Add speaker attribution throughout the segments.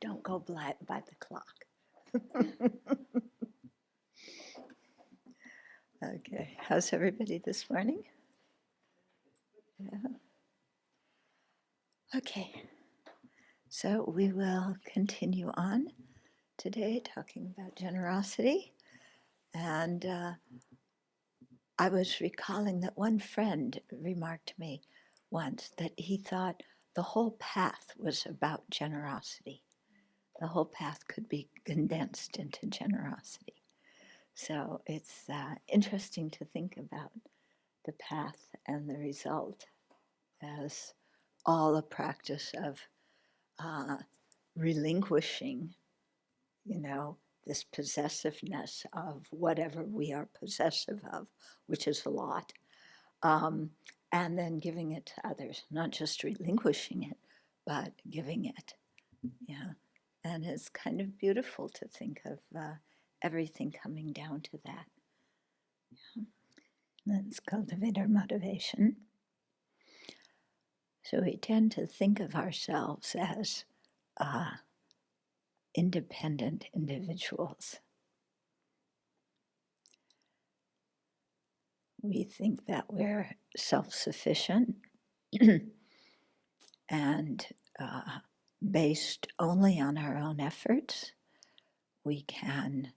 Speaker 1: Don't go by the clock. Okay, how's everybody this morning? Yeah. Okay, so we will continue on today talking about generosity. And I was recalling that one friend remarked to me once that he thought the whole path was about generosity. The whole path could be condensed into generosity. So it's interesting to think about the path and the result as all a practice of relinquishing, this possessiveness of whatever we are possessive of, which is a lot, and then giving it to others, not just relinquishing it, but giving it. Yeah. And it's kind of beautiful to think of everything coming down to that. Yeah. Let's cultivate our motivation. So we tend to think of ourselves as independent individuals. We think that we're self-sufficient and based only on our own efforts, we can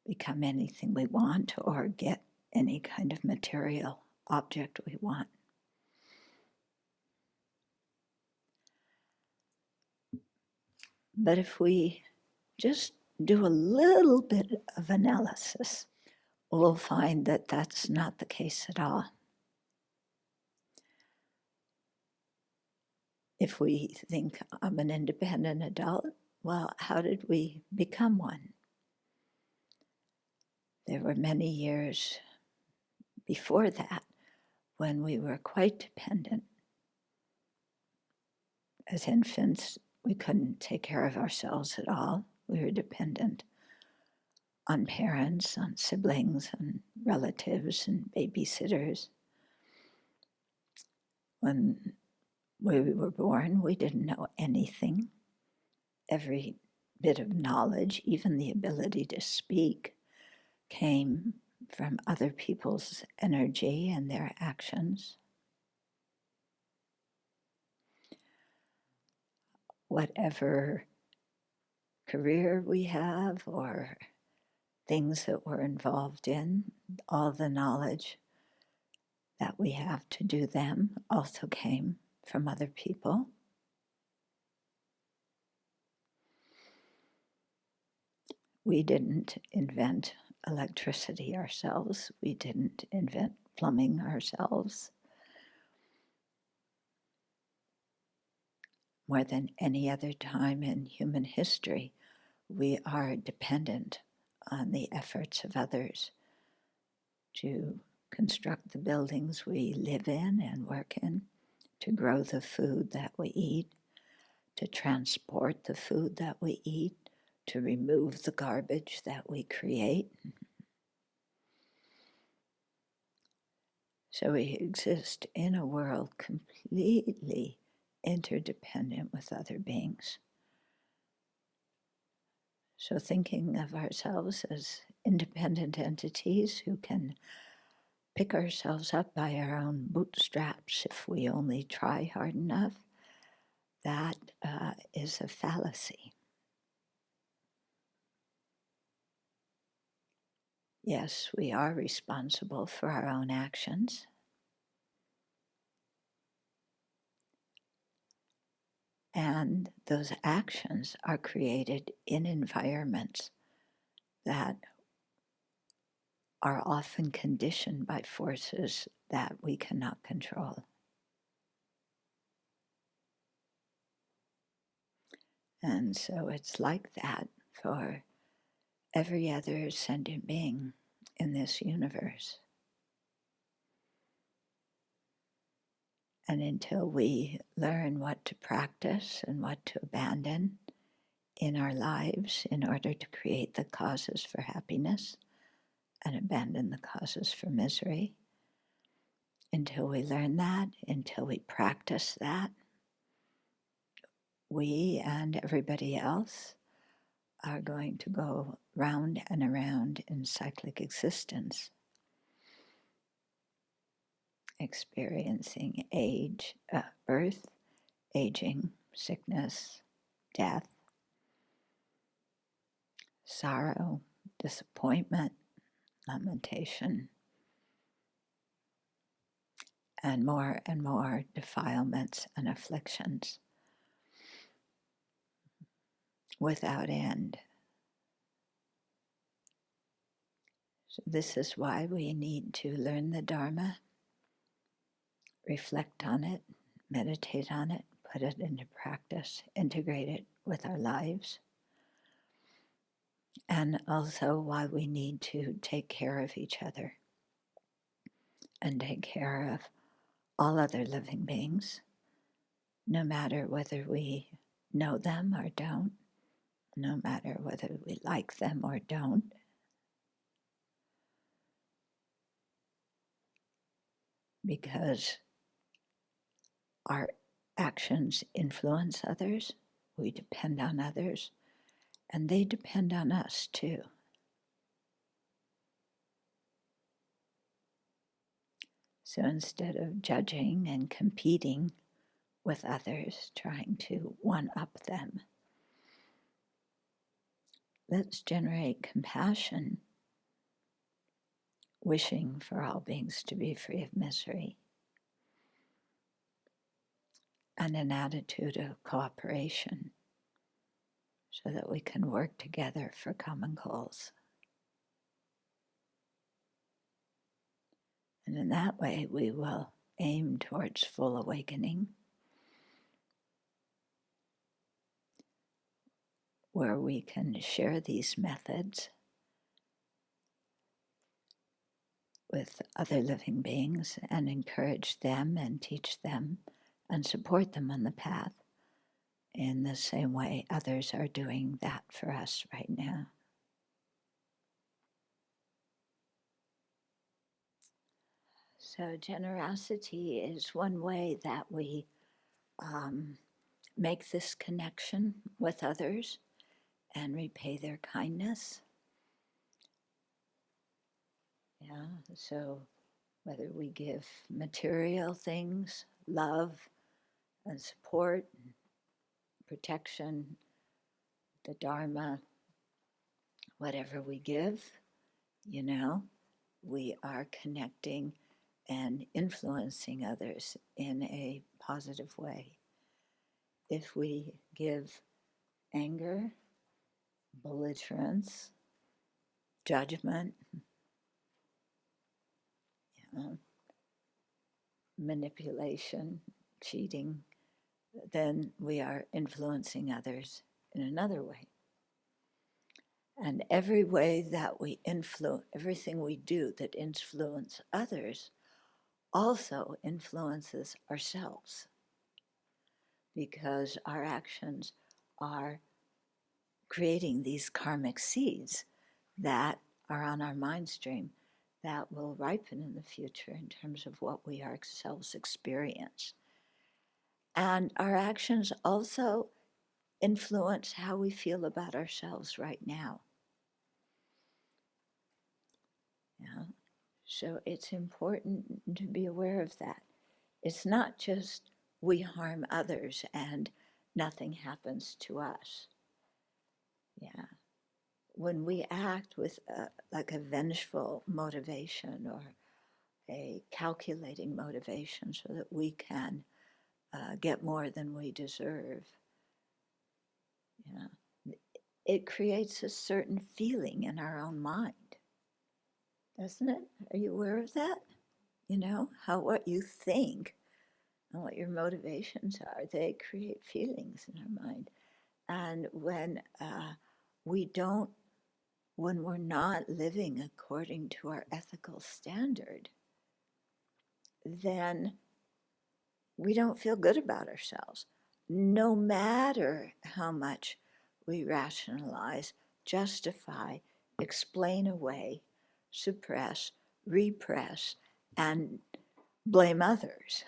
Speaker 1: become anything we want or get any kind of material object we want. But if we just do a little bit of analysis, we'll find that that's not the case at all. If we think I'm an independent adult, well, how did we become one? There were many years before that when we were quite dependent. As infants, we couldn't take care of ourselves at all. We were dependent on parents, on siblings, on relatives, and babysitters. When we were born, we didn't know anything. Every bit of knowledge, even the ability to speak, came from other people's energy and their actions. Whatever career we have or things that we're involved in, all the knowledge that we have to do them also came from other people. We didn't invent electricity ourselves. We didn't invent plumbing ourselves. More than any other time in human history, we are dependent on the efforts of others to construct the buildings we live in and work in, to grow the food that we eat, to transport the food that we eat, to remove the garbage that we create. So we exist in a world completely interdependent with other beings. So thinking of ourselves as independent entities who can pick ourselves up by our own bootstraps if we only try hard enough, that is a fallacy. Yes, we are responsible for our own actions. And those actions are created in environments that are often conditioned by forces that we cannot control. And so it's like that for every other sentient being in this universe. And until we learn what to practice and what to abandon in our lives in order to create the causes for happiness and abandon the causes for misery, until we learn that, until we practice that, we and everybody else are going to go round and around in cyclic existence, experiencing birth, aging, sickness, death, sorrow, disappointment, lamentation, and more defilements and afflictions without end. So this is why we need to learn the Dharma, reflect on it, meditate on it, put it into practice, integrate it with our lives, and also why we need to take care of each other and take care of all other living beings, no matter whether we know them or don't, no matter whether we like them or don't. Because our actions influence others, we depend on others, and they depend on us too. So instead of judging and competing with others, trying to one-up them, let's generate compassion, wishing for all beings to be free of misery, and an attitude of cooperation so that we can work together for common goals. And in that way, we will aim towards full awakening, where we can share these methods with other living beings and encourage them and teach them and support them on the path in the same way others are doing that for us right now. So generosity is one way that we make this connection with others and repay their kindness. Yeah, so whether we give material things, love and support, protection, the Dharma, whatever we give, we are connecting and influencing others in a positive way. If we give anger, belligerence, judgment, manipulation, cheating, then we are influencing others in another way. And every way that we everything we do that influences others also influences ourselves, because our actions are creating these karmic seeds that are on our mind stream that will ripen in the future in terms of what we ourselves experience. And our actions also influence how we feel about ourselves right now. Yeah. So it's important to be aware of that. It's not just we harm others and nothing happens to us. Yeah. When we act with like a vengeful motivation or a calculating motivation so that we can get more than we deserve, it creates a certain feeling in our own mind, doesn't it? Are you aware of that? How what you think and what your motivations are, they create feelings in our mind. And when we're not living according to our ethical standard, then we don't feel good about ourselves, no matter how much we rationalize, justify, explain away, suppress, repress, and blame others.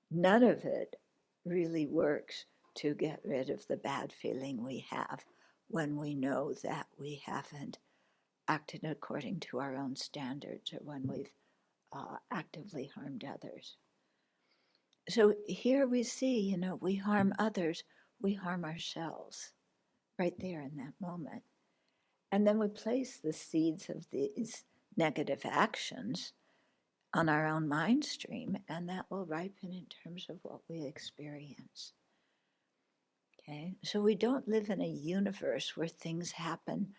Speaker 1: None of it really works to get rid of the bad feeling we have when we know that we haven't acted according to our own standards or when we've actively harmed others. So here we see, we harm others, we harm ourselves right there in that moment. And then we place the seeds of these negative actions on our own mind stream, and that will ripen in terms of what we experience. Okay, so we don't live in a universe where things happen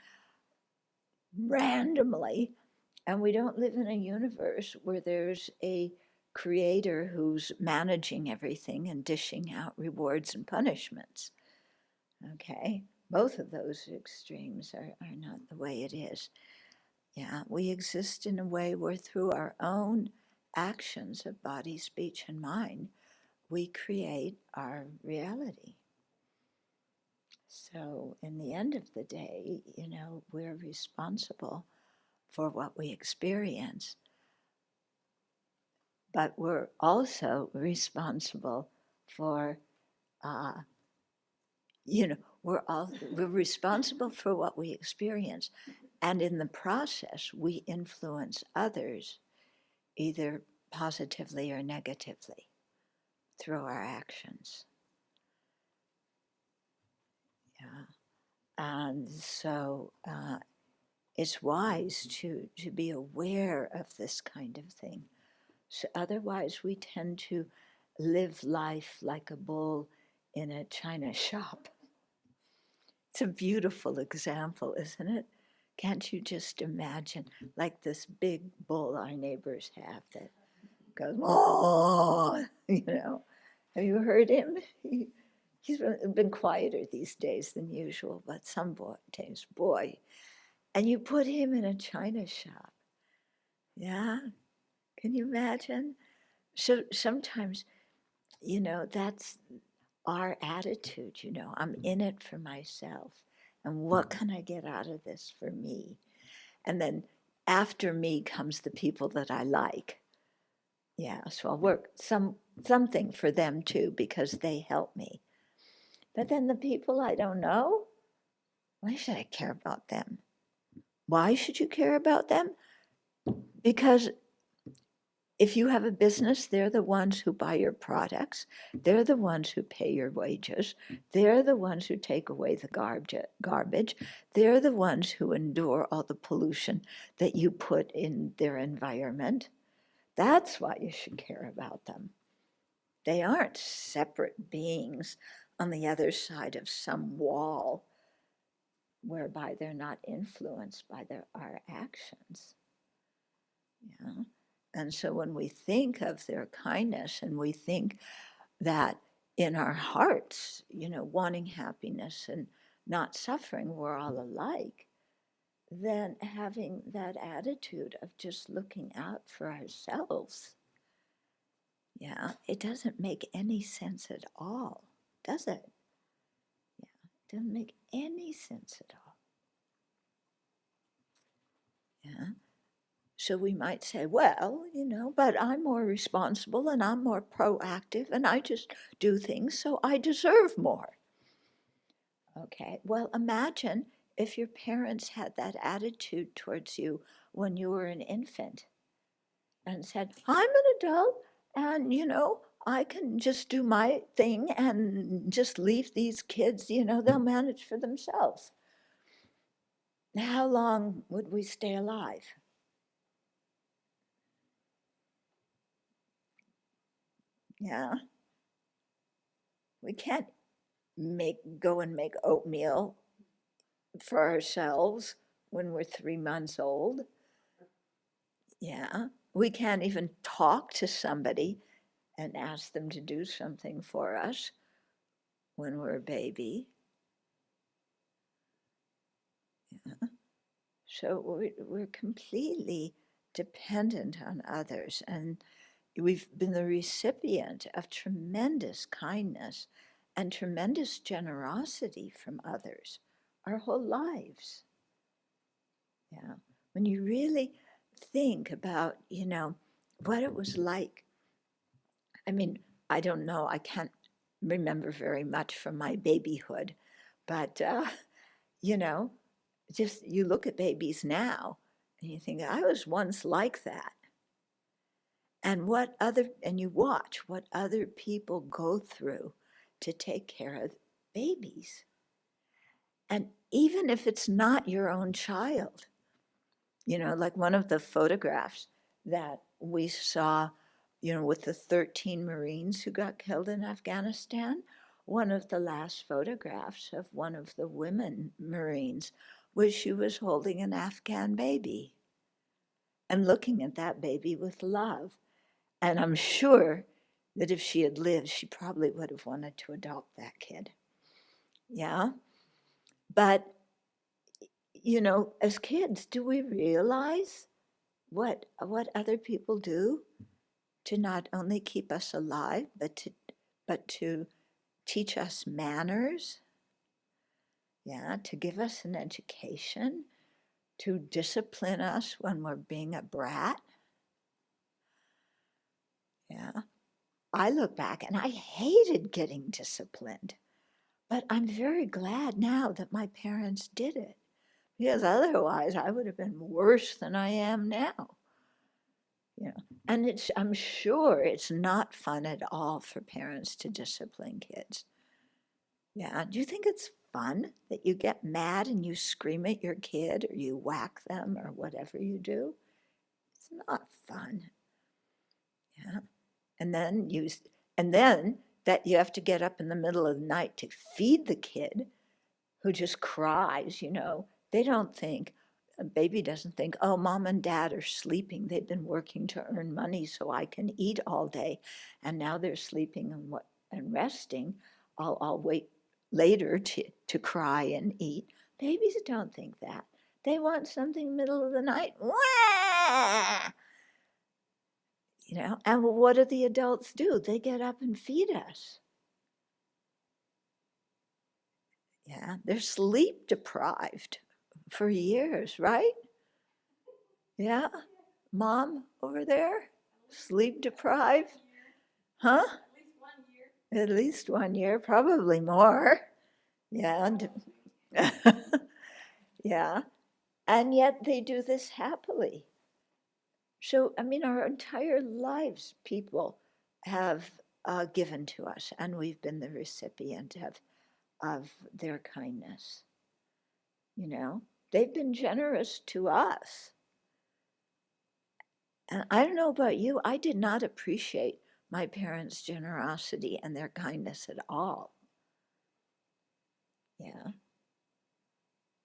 Speaker 1: randomly, and we don't live in a universe where there's a creator who's managing everything and dishing out rewards and punishments. Okay, both of those extremes are not the way it is. Yeah, we exist in a way where through our own actions of body, speech, and mind, we create our reality. So in the end of the day, we're responsible for what we experience, but we're also responsible for, we're responsible for what we experience. And in the process, we influence others either positively or negatively through our actions. Yeah. And so it's wise to be aware of this kind of thing. So otherwise, we tend to live life like a bull in a china shop. It's a beautiful example, isn't it? Can't you just imagine, like this big bull our neighbors have that goes, oh, Have you heard him? He's been quieter these days than usual, but some days, boy. And you put him in a china shop. Yeah? Can you imagine? So sometimes, that's our attitude, I'm in it for myself. And what can I get out of this for me? And then after me comes the people that I like. Yeah, so I'll work something for them too because they help me. But then the people I don't know, why should I care about them? Why should you care about them? Because if you have a business, they're the ones who buy your products. They're the ones who pay your wages. They're the ones who take away the garbage. They're the ones who endure all the pollution that you put in their environment. That's why you should care about them. They aren't separate beings on the other side of some wall whereby they're not influenced by our actions. Yeah. And so when we think of their kindness and we think that in our hearts, wanting happiness and not suffering, we're all alike, then having that attitude of just looking out for ourselves, yeah, it doesn't make any sense at all, does it? Yeah, it doesn't make any sense at all. Yeah. So we might say, well, but I'm more responsible and I'm more proactive and I just do things, so I deserve more. Okay, well, imagine if your parents had that attitude towards you when you were an infant and said, I'm an adult and, I can just do my thing and just leave these kids, they'll manage for themselves. How long would we stay alive? Yeah. We can't go and make oatmeal for ourselves when we're 3 months old. Yeah. We can't even talk to somebody and ask them to do something for us when we're a baby. Yeah. So we're completely dependent on others, and we've been the recipient of tremendous kindness and tremendous generosity from others our whole lives. Yeah. When you really think about, what it was like. I mean, I don't know, I can't remember very much from my babyhood. But, just you look at babies now and you think, I was once like that. And you watch what other people go through to take care of babies. And even if it's not your own child, like one of the photographs that we saw, with the 13 Marines who got killed in Afghanistan, one of the last photographs of one of the women Marines was she was holding an Afghan baby and looking at that baby with love. And I'm sure that if she had lived, she probably would have wanted to adopt that kid. Yeah. But, as kids, do we realize what other people do to not only keep us alive, but to teach us manners? Yeah, to give us an education, to discipline us when we're being a brat. Yeah. I look back and I hated getting disciplined, but I'm very glad now that my parents did it, because otherwise I would have been worse than I am now. And I'm sure it's not fun at all for parents to discipline kids. Yeah, do you think it's fun that you get mad and you scream at your kid or you whack them or whatever you do? It's not fun. Yeah. And then that you have to get up in the middle of the night to feed the kid who just cries, They don't think, a baby doesn't think, oh, mom and dad are sleeping. They've been working to earn money so I can eat all day. And now they're sleeping and resting. I'll wait later to cry and eat. Babies don't think that. They want something middle of the night. Wah! And what do the adults do? They get up and feed us. Yeah, they're sleep deprived for years, right? Yeah, mom over there, sleep deprived, huh? At least 1 year, probably more. Yeah, yeah, and yet they do this happily. So, our entire lives, people have given to us, and we've been the recipient of their kindness. They've been generous to us. And I don't know about you, I did not appreciate my parents' generosity and their kindness at all. Yeah.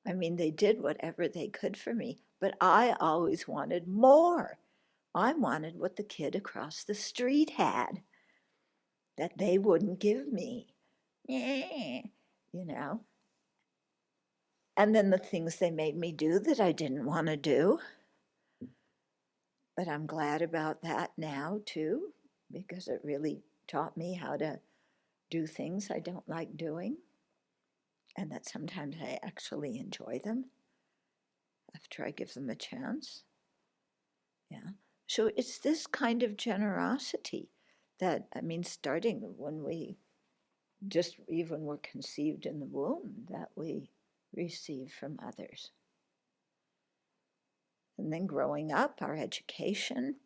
Speaker 1: They did whatever they could for me, but I always wanted more. I wanted what the kid across the street had that they wouldn't give me. And then the things they made me do that I didn't want to do. But I'm glad about that now, too, because it really taught me how to do things I don't like doing, and that sometimes I actually enjoy them after I give them a chance. Yeah. So it's this kind of generosity that, starting when we even were conceived in the womb, that we receive from others. And then growing up, our education,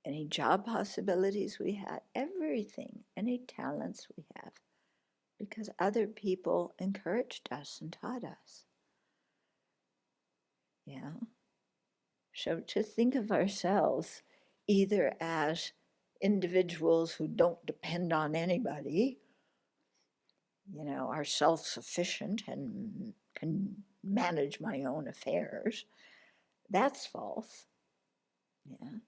Speaker 1: any job possibilities we had, everything, any talents we have, because other people encouraged us and taught us. Yeah. So to think of ourselves either as individuals who don't depend on anybody, are self-sufficient and can manage my own affairs, that's false. Yeah.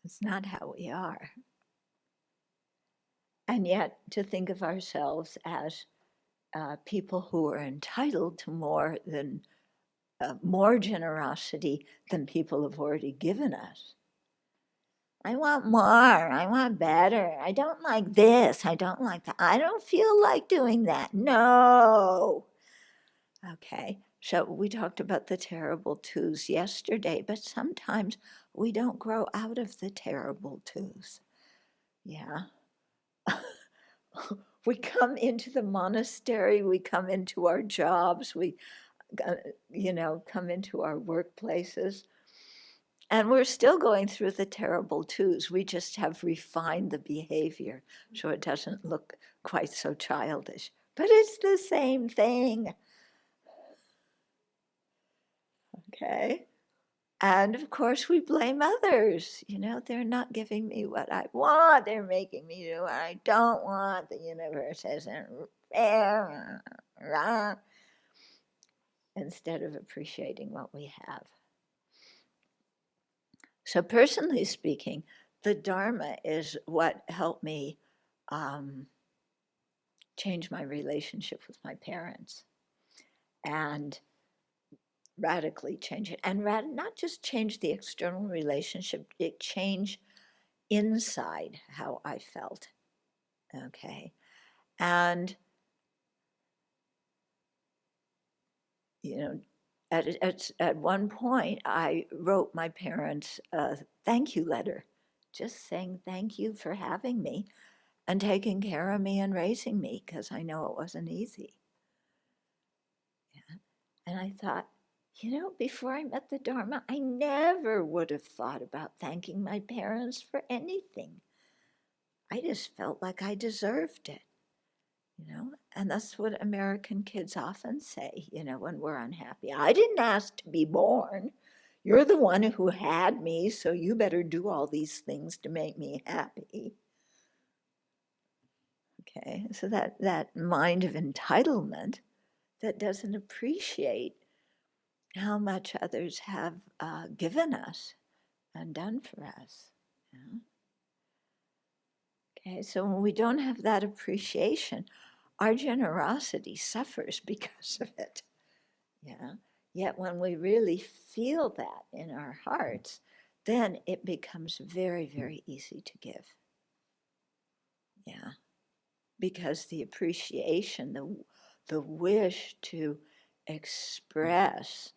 Speaker 1: It's not how we are. And yet to think of ourselves as people who are entitled to more generosity than people have already given us. I want more, I want better, I don't like this, I don't like that, I don't feel like doing that, no. Okay, so we talked about the terrible twos yesterday, but sometimes we don't grow out of the terrible twos. Yeah. We come into the monastery, we come into our jobs, we, come into our workplaces, and we're still going through the terrible twos. We just have refined the behavior so it doesn't look quite so childish. But it's the same thing. Okay. And of course, we blame others. They're not giving me what I want. They're making me do what I don't want. The universe isn't fair. Instead of appreciating what we have. So, personally speaking, the Dharma is what helped me change my relationship with my parents and radically change it. And not just change the external relationship, it changed inside how I felt. Okay. And, at one point, I wrote my parents a thank you letter, just saying thank you for having me and taking care of me and raising me, because I know it wasn't easy. Yeah. And I thought, before I met the Dharma, I never would have thought about thanking my parents for anything. I just felt like I deserved it, and that's what American kids often say, when we're unhappy. I didn't ask to be born. You're the one who had me, so you better do all these things to make me happy. Okay, so that mind of entitlement that doesn't appreciate how much others have given us and done for us. Yeah? Okay, so when we don't have that appreciation, our generosity suffers because of it. Yeah. Yet when we really feel that in our hearts, then it becomes very, very easy to give. Yeah. Because the appreciation, the wish to express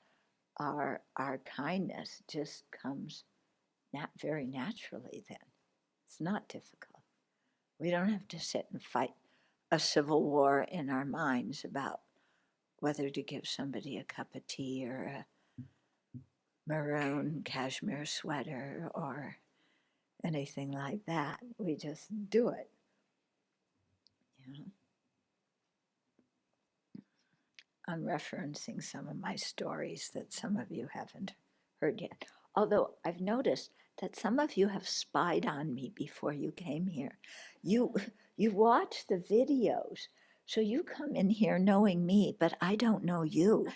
Speaker 1: our kindness just comes very naturally then. It's not difficult. We don't have to sit and fight a civil war in our minds about whether to give somebody a cup of tea or a maroon cashmere sweater or anything like that. We just do it. I'm referencing some of my stories that some of you haven't heard yet. Although I've noticed that some of you have spied on me before you came here. You watch the videos, so you come in here knowing me, but I don't know you.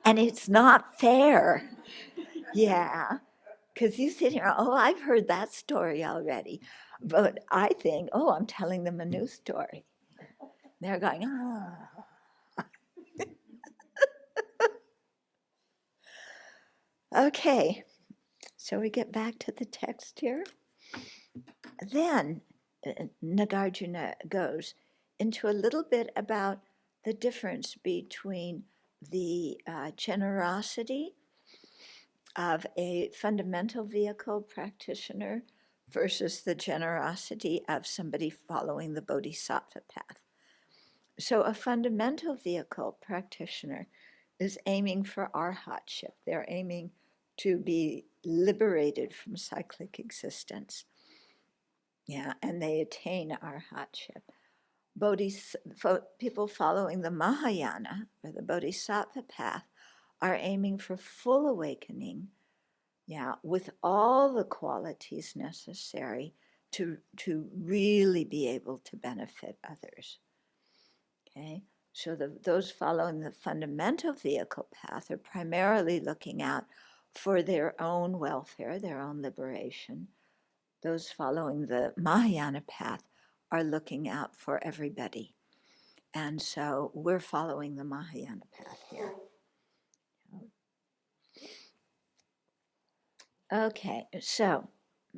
Speaker 1: And it's not fair. Yeah, because you sit here, oh, I've heard that story already. But I think, oh, I'm telling them a new story. They're going, ah. Okay, so we get back to the text here. Then Nagarjuna goes into a little bit about the difference between the generosity of a fundamental vehicle practitioner versus the generosity of somebody following the bodhisattva path. So a fundamental vehicle practitioner is aiming for arhatship. They're aiming to be liberated from cyclic existence. Yeah, and they attain arhatship. People following the Mahayana, or the bodhisattva path, are aiming for full awakening, with all the qualities necessary to really be able to benefit others. Okay, so those following the fundamental vehicle path are primarily looking out for their own welfare, their own liberation. Those following the Mahayana path are looking out for everybody. And so we're following the Mahayana path here. Okay, so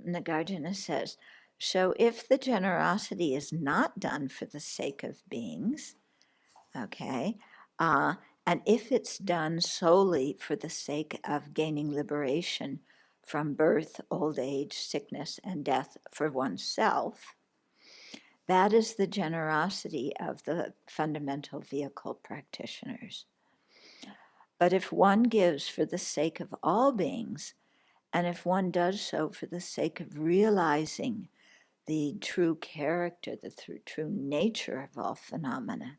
Speaker 1: Nagarjuna says, so if the generosity is not done for the sake of beings, okay, and if it's done solely for the sake of gaining liberation from birth, old age, sickness, and death for oneself, that is the generosity of the fundamental vehicle practitioners. But if one gives for the sake of all beings, and if one does so for the sake of realizing the true character, the true nature of all phenomena,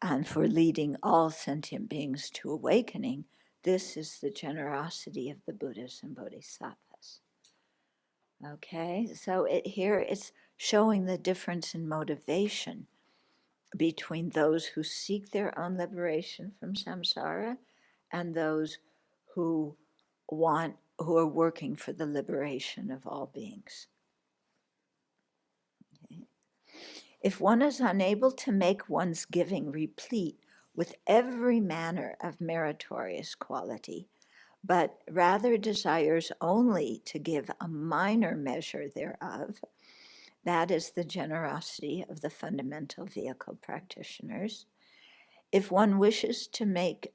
Speaker 1: and for leading all sentient beings to awakening, this is the generosity of the Buddhas and Bodhisattvas. Okay, so here it's showing the difference in motivation between those who seek their own liberation from samsara and those who are working for the liberation of all beings. Okay. If one is unable to make one's giving replete with every manner of meritorious quality, but rather desires only to give a minor measure thereof, that is the generosity of the fundamental vehicle practitioners. If one wishes to make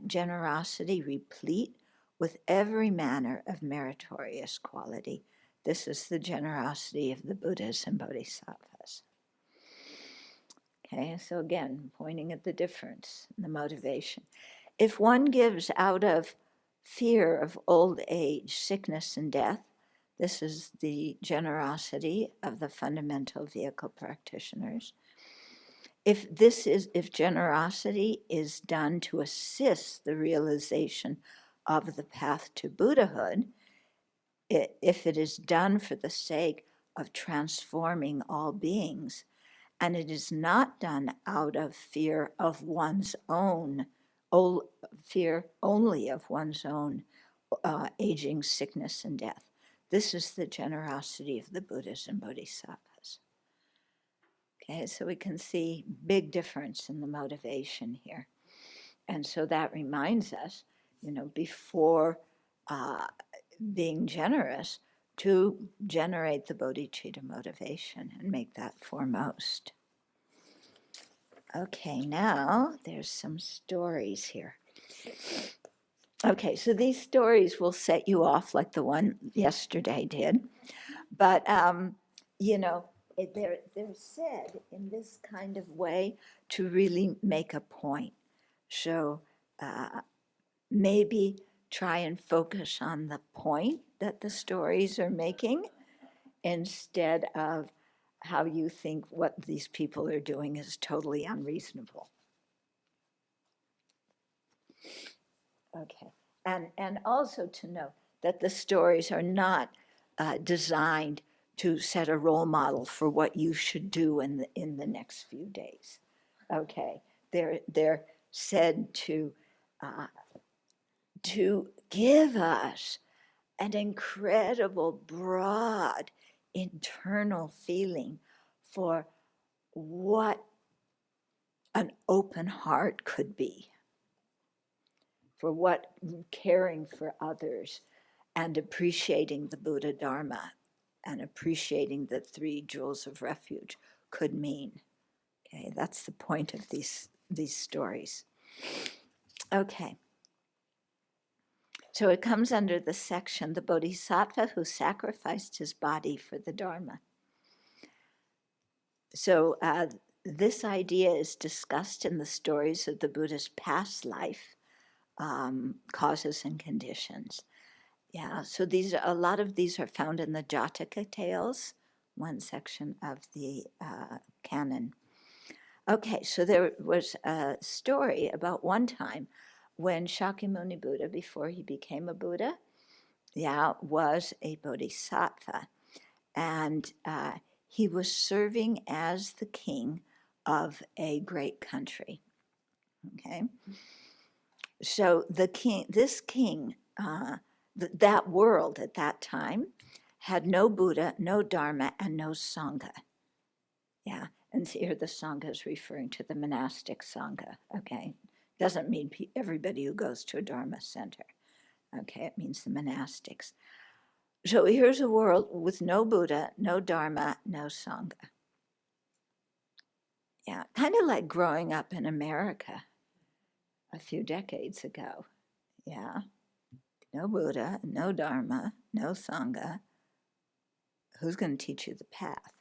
Speaker 1: generosity replete with every manner of meritorious quality, this is the generosity of the Buddhas and Bodhisattvas. Okay, so again, pointing at the difference in the motivation. If one gives out of fear of old age, sickness, and death, this is the generosity of the fundamental vehicle practitioners. If generosity is done to assist the realization of the path to Buddhahood, if it is done for the sake of transforming all beings, and it is not done out of fear of one's own, fear only of one's own aging, sickness, and death, this is the generosity of the Buddhas and Bodhisattvas. Okay, so we can see big difference in the motivation here. And so that reminds us, before being generous, to generate the bodhicitta motivation and make that foremost. Okay, now there's some stories here. Okay, so these stories will set you off like the one yesterday did. But, they're said in this kind of way to really make a point. So maybe try and focus on the point that the stories are making instead of how you think what these people are doing is totally unreasonable. Okay, and also to know that the stories are not designed to set a role model for what you should do in the next few days. Okay, they're said to give us an incredible, broad internal feeling for what an open heart could be, for what caring for others and appreciating the Buddha Dharma and appreciating the three jewels of refuge could mean. Okay, that's the point of these stories. Okay. So it comes under the section, the bodhisattva who sacrificed his body for the Dharma. So this idea is discussed in the stories of the Buddha's past life, causes and conditions. Yeah, so a lot of these are found in the Jataka Tales, one section of the canon. Okay, so there was a story about one time when Shakyamuni Buddha, before he became a Buddha, was a bodhisattva. And he was serving as the king of a great country. Okay? So this king, that world at that time had no Buddha, no Dharma, and no Sangha. Yeah, and here the Sangha is referring to the monastic Sangha, okay? Doesn't mean everybody who goes to a Dharma center, okay? It means the monastics. So here's a world with no Buddha, no Dharma, no Sangha. Yeah, kind of like growing up in America a few decades ago, yeah? no Buddha, no Dharma, no Sangha. Who's going to teach you the path?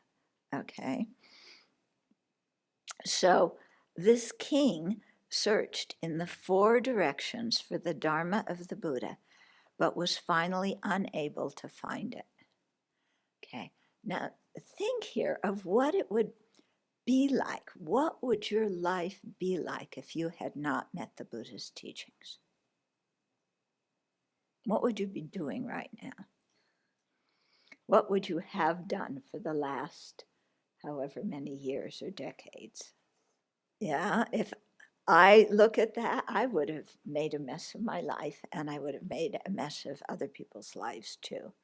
Speaker 1: Okay. So this king searched in the 4 directions for the Dharma of the Buddha, but was finally unable to find it. Okay. Now think here of what it would be like. What would your life be like if you had not met the Buddha's teachings? What would you be doing right now? What would you have done for the last however many years or decades? Yeah, if I look at that, I would have made a mess of my life, and I would have made a mess of other people's lives too.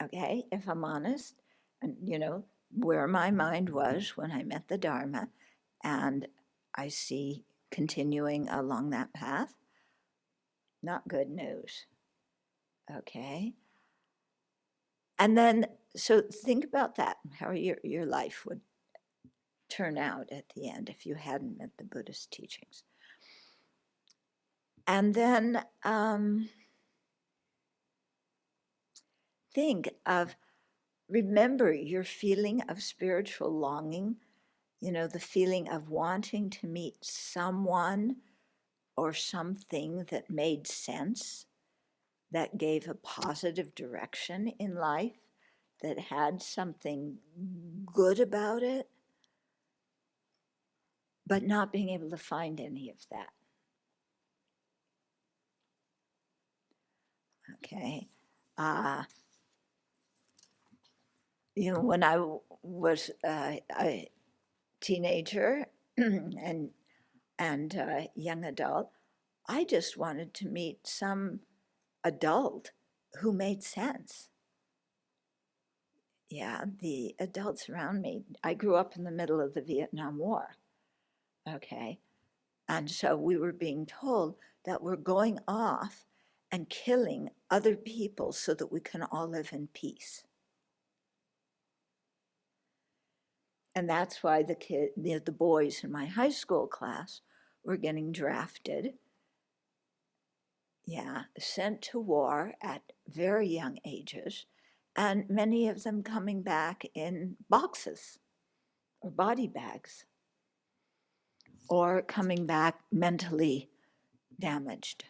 Speaker 1: Okay, if I'm honest, and where my mind was when I met the Dharma, and I see continuing along that path, not good news. Okay. And then, so think about that, how your life would turn out at the end if you hadn't met the Buddhist teachings. And then remember your feeling of spiritual longing, the feeling of wanting to meet someone or something that made sense, that gave a positive direction in life, that had something good about it, but not being able to find any of that. Okay. When I was a teenager and young adult, I just wanted to meet some adult who made sense. Yeah, the adults around me, I grew up in the middle of the Vietnam War, okay? And so we were being told that we're going off and killing other people so that we can all live in peace. And that's why the boys in my high school class were getting drafted, sent to war at very young ages, and many of them coming back in boxes or body bags, or coming back mentally damaged.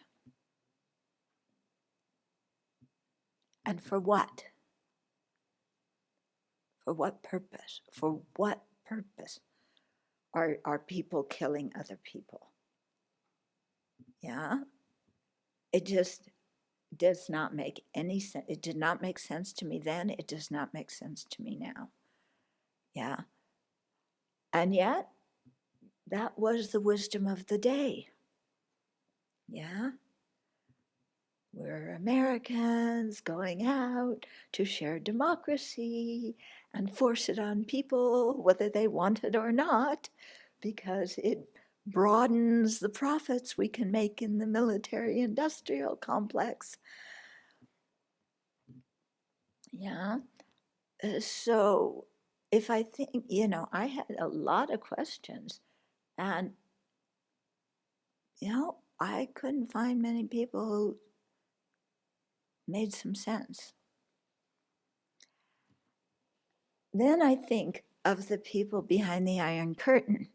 Speaker 1: And for what? For what purpose? For what purpose are people killing other people? Yeah? It just does not make any sense. It did not make sense to me then. It does not make sense to me now. Yeah. And yet, that was the wisdom of the day. Yeah. We're Americans going out to share democracy and force it on people, whether they want it or not, because it broadens the profits we can make in the military-industrial complex. Yeah. So if I think, I had a lot of questions, and, I couldn't find many people who made some sense. Then I think of the people behind the Iron Curtain.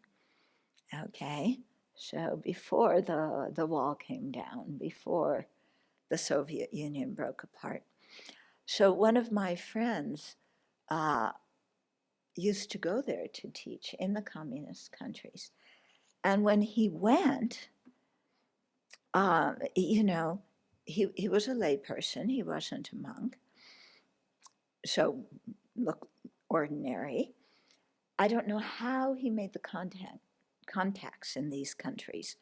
Speaker 1: Okay, so before the wall came down, before the Soviet Union broke apart. So one of my friends used to go there to teach in the communist countries. And when he went, he was a layperson, he wasn't a monk, so looked ordinary. I don't know how he made the contacts in these countries,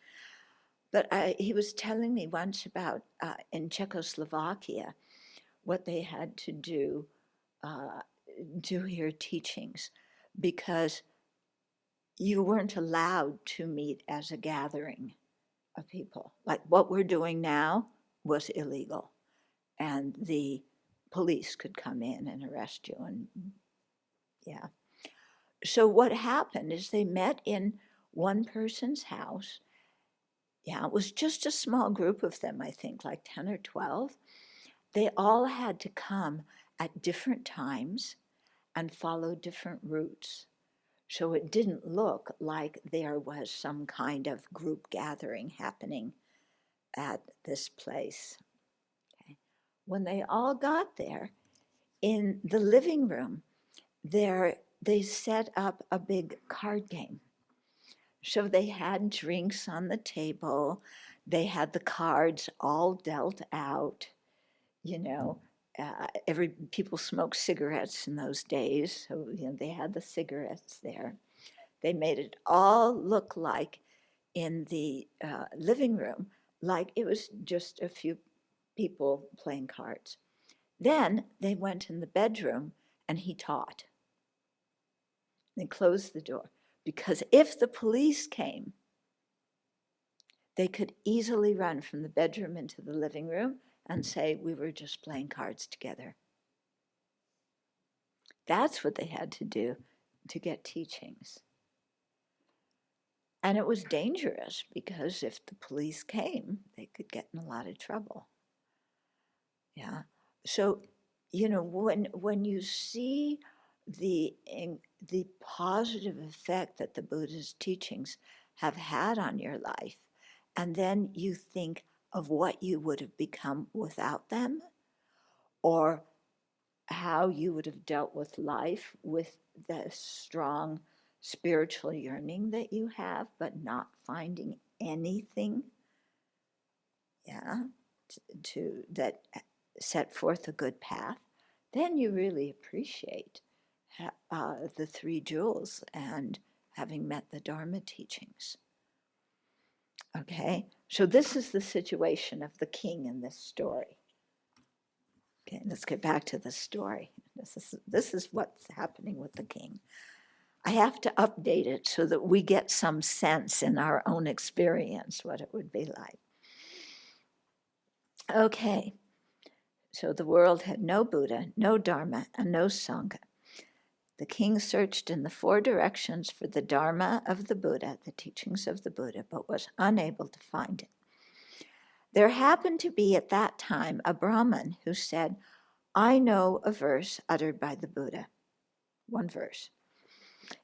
Speaker 1: but he was telling me once about in Czechoslovakia what they had to do to hear teachings, because you weren't allowed to meet as a gathering of people. Like what we're doing now was illegal, and the police could come in and arrest you. And so what happened is they met in one person's house, Yeah, it was just a small group of them, I think, like 10 or 12. They all had to come at different times and follow different routes. So it didn't look like there was some kind of group gathering happening at this place. Okay. When they all got there, in the living room, they set up a big card game. So they had drinks on the table. They had the cards all dealt out. You know, every people smoked cigarettes in those days, so they had the cigarettes there. They made it all look like in the living room, like it was just a few people playing cards. Then they went in the bedroom and he taught. They closed the door because if the police came, they could easily run from the bedroom into the living room and say, we were just playing cards together. That's what they had to do to get teachings. And it was dangerous because if the police came, they could get in a lot of trouble. Yeah. So, when you see the positive effect that the Buddha's teachings have had on your life, and then you think of what you would have become without them, or how you would have dealt with life with the strong spiritual yearning that you have, but not finding anything, to that set forth a good path, then you really appreciate the three jewels and having met the Dharma teachings. Okay, so this is the situation of the king in this story. Okay, let's get back to the story. This is what's happening with the king. I have to update it so that we get some sense in our own experience what it would be like. Okay, so the world had no Buddha, no Dharma, and no Sangha. The king searched in the four directions for the Dharma of the Buddha, the teachings of the Buddha, but was unable to find it. There happened to be at that time a Brahmin who said, I know a verse uttered by the Buddha. One verse.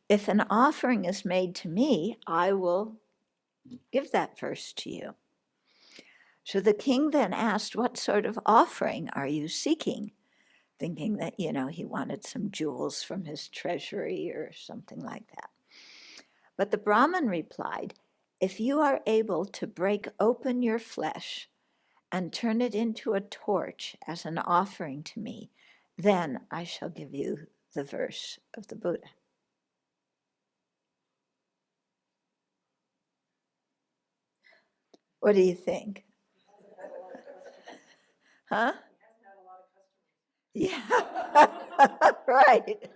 Speaker 1: If an offering is made to me, I will give that verse to you. So the king then asked, what sort of offering are you seeking? Thinking that, he wanted some jewels from his treasury or something like that. But the Brahmin replied, if you are able to break open your flesh and turn it into a torch as an offering to me, then I shall give you the verse of the Buddha. What do you think? Huh? Yeah, right.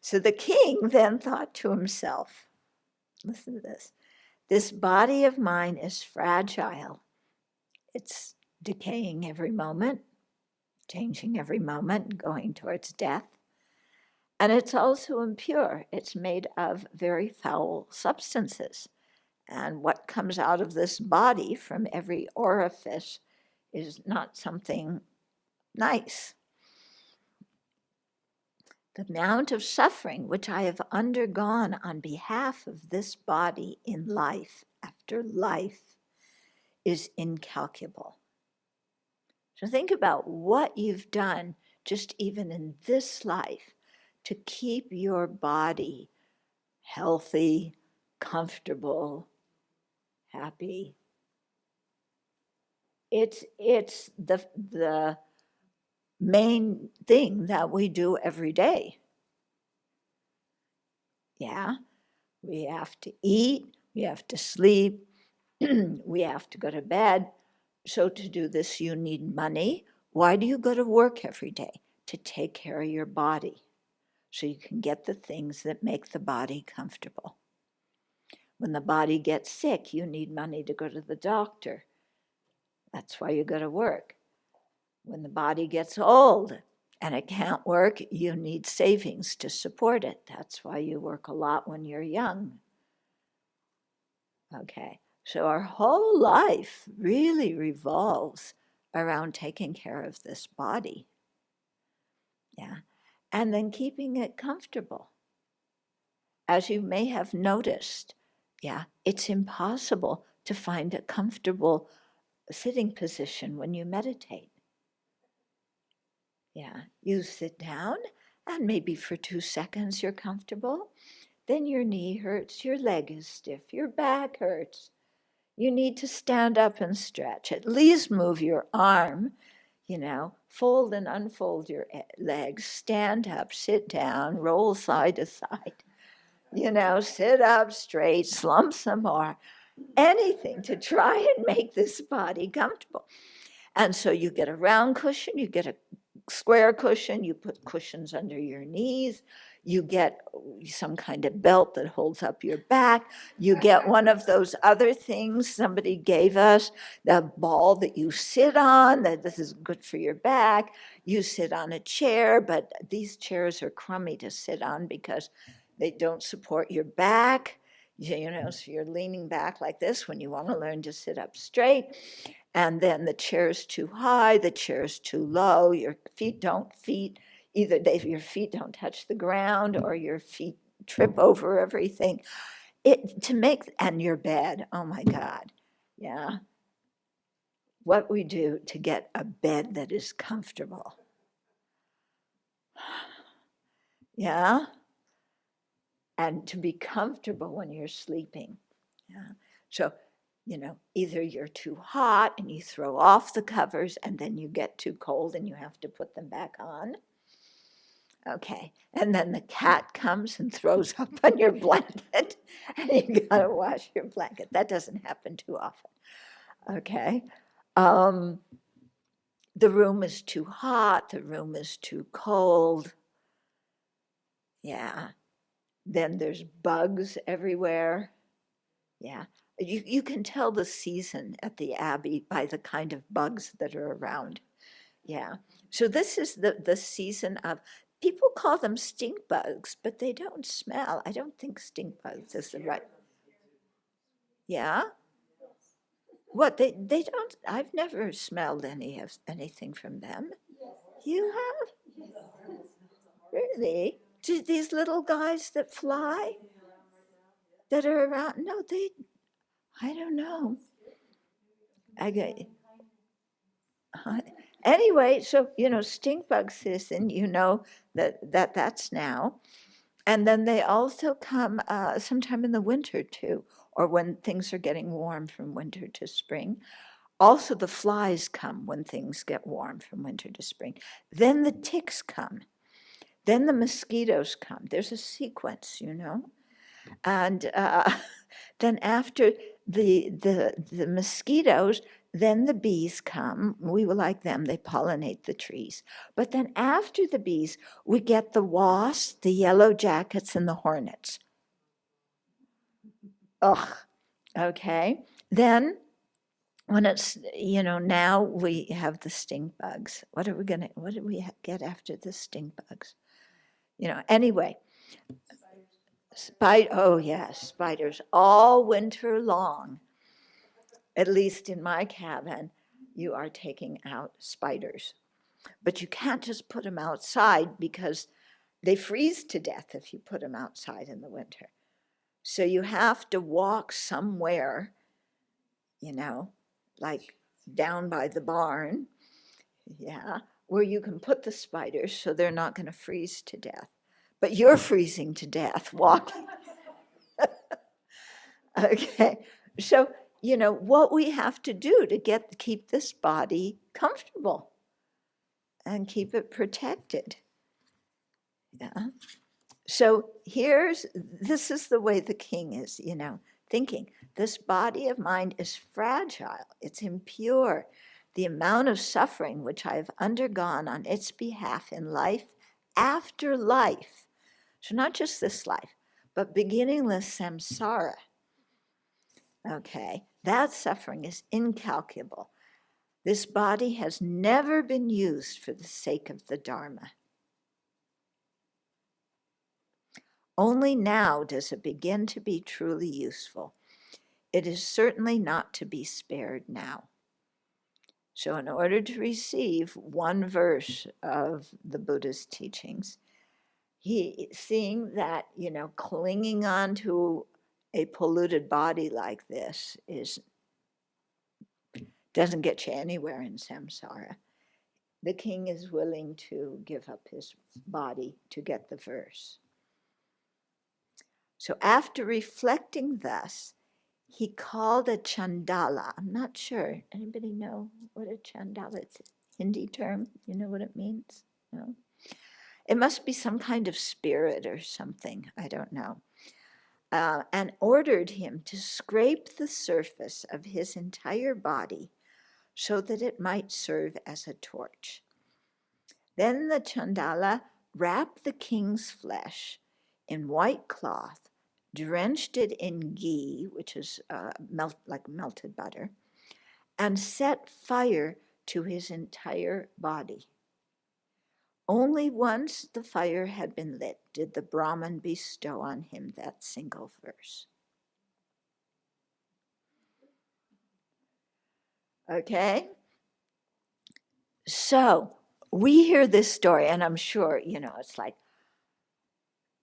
Speaker 1: So the king then thought to himself, listen to this body of mine is fragile. It's decaying every moment, changing every moment, going towards death. And it's also impure. It's made of very foul substances. And what comes out of this body from every orifice is not something nice. The amount of suffering which I have undergone on behalf of this body in life after life is incalculable. So think about what you've done just even in this life to keep your body healthy, comfortable, happy. It's the main thing that we do every day. Yeah, we have to eat, we have to sleep, we have to go to bed. So to do this, you need money. Why do you go to work every day? To take care of your body, so you can get the things that make the body comfortable. When the body gets sick, you need money to go to the doctor. That's why you go to work. When the body gets old and it can't work, you need savings to support it. That's why you work a lot when you're young. Okay, so our whole life really revolves around taking care of this body. Yeah, and then keeping it comfortable. As you may have noticed, yeah, it's impossible to find a comfortable sitting position when you meditate. Yeah, you sit down and maybe for 2 seconds you're comfortable. Then your knee hurts, your leg is stiff, your back hurts. You need to stand up and stretch, at least move your arm, fold and unfold your legs, stand up, sit down, roll side to side, sit up straight, slump some more, anything to try and make this body comfortable. And so you get a round cushion, you get a square cushion, you put cushions under your knees, you get some kind of belt that holds up your back, you get one of those other things somebody gave us, the ball that you sit on, that this is good for your back. You sit on a chair, but these chairs are crummy to sit on because they don't support your back. So you're leaning back like this when you want to learn to sit up straight. And then the chair's too high, the chair's too low, your feet don't your feet don't touch the ground or your feet trip over everything. And your bed, oh my God, yeah. What we do to get a bed that is comfortable. Yeah. And to be comfortable when you're sleeping. Yeah. So, either you're too hot and you throw off the covers and then you get too cold and you have to put them back on. Okay. And then the cat comes and throws up on your blanket and you gotta wash your blanket. That doesn't happen too often. Okay. The room is too hot. The room is too cold. Yeah. Then there's bugs everywhere. Yeah. You can tell the season at the Abbey by the kind of bugs that are around. Yeah. So this is the season of, people call them stink bugs, but they don't smell. I don't think stink bugs is the right. Yeah. What they don't, I've never smelled anything from them. You have? Really? These little guys that fly that are around? No, I don't know. I get. Anyway, so stink bug season, that's now, and then they also come sometime in the winter too, or when things are getting warm from winter to spring. Also, the flies come when things get warm from winter to spring. Then the ticks come. Then the mosquitoes come. There's a sequence, and then after the mosquitoes, then the bees come. We like them. They pollinate the trees. But then after the bees, we get the wasps, the yellow jackets, and the hornets. Ugh. Okay. Then when it's, now we have the stink bugs. What do we get after the stink bugs? Anyway. Oh yes, spiders all winter long. At least in my cabin, you are taking out spiders. But you can't just put them outside because they freeze to death if you put them outside in the winter. So you have to walk somewhere, like down by the barn, yeah, where you can put the spiders so they're not going to freeze to death. But you're freezing to death walking. Okay, so what we have to do to keep this body comfortable and keep it protected. Yeah. So this is the way the king is, thinking. This body of mine is fragile. It's impure. The amount of suffering which I have undergone on its behalf in life after life, so not just this life, but beginningless samsara. Okay, that suffering is incalculable. This body has never been used for the sake of the Dharma. Only now does it begin to be truly useful. it is certainly not to be spared now. So in order to receive one verse of the Buddha's teachings, he, seeing that, clinging on to a polluted body like this doesn't get you anywhere in samsara. The king is willing to give up his body to get the verse. So after reflecting thus, he called a chandala. I'm not sure. Anybody know what a chandala is? It's a Hindi term. You know what it means? No? It must be some kind of spirit or something. I don't know. And ordered him to scrape the surface of his entire body so that it might serve as a torch. Then the chandala wrapped the king's flesh in white cloth, drenched it in ghee, which is like melted butter, and set fire to his entire body. Only once the fire had been lit did the Brahman bestow on him that single verse. Okay? So we hear this story, and I'm sure, it's like,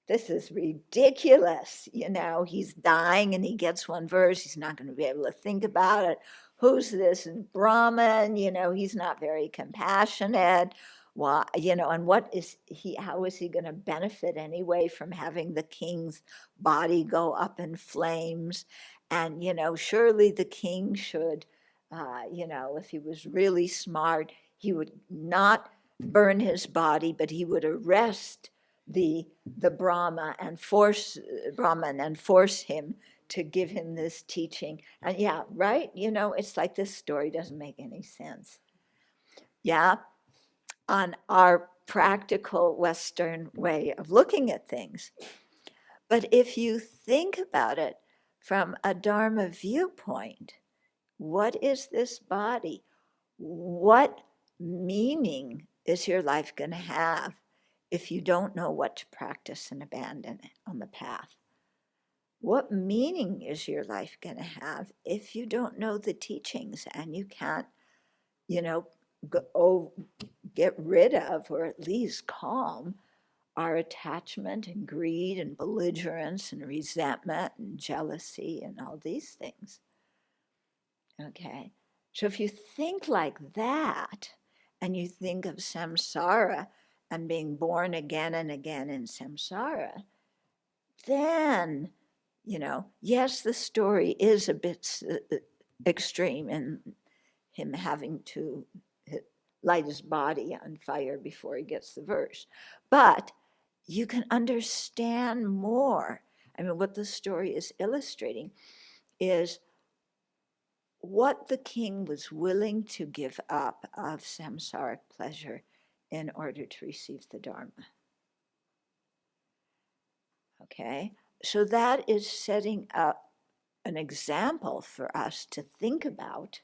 Speaker 1: this is ridiculous. He's dying and he gets one verse. He's not going to be able to think about it. Who's this Brahman? He's not very compassionate. Why, and how is he going to benefit anyway from having the king's body go up in flames? And, surely the king should, if he was really smart, he would not burn his body, but he would arrest the Brahman and force him to give him this teaching. And yeah, right? It's like this story doesn't make any sense. Yeah, on our practical Western way of looking at things. But if you think about it from a Dharma viewpoint, what is this body? What meaning is your life going to have if you don't know what to practice and abandon on the path? What meaning is your life going to have if you don't know the teachings and you can't, get rid of, or at least calm, our attachment and greed and belligerence and resentment and jealousy and all these things? Okay, so if you think like that, and you think of samsara and being born again and again in samsara, then, yes, the story is a bit extreme in him having to light his body on fire before he gets the verse. But you can understand more. I mean, what the story is illustrating is what the king was willing to give up of samsaric pleasure in order to receive the Dharma. Okay, so that is setting up an example for us to think about,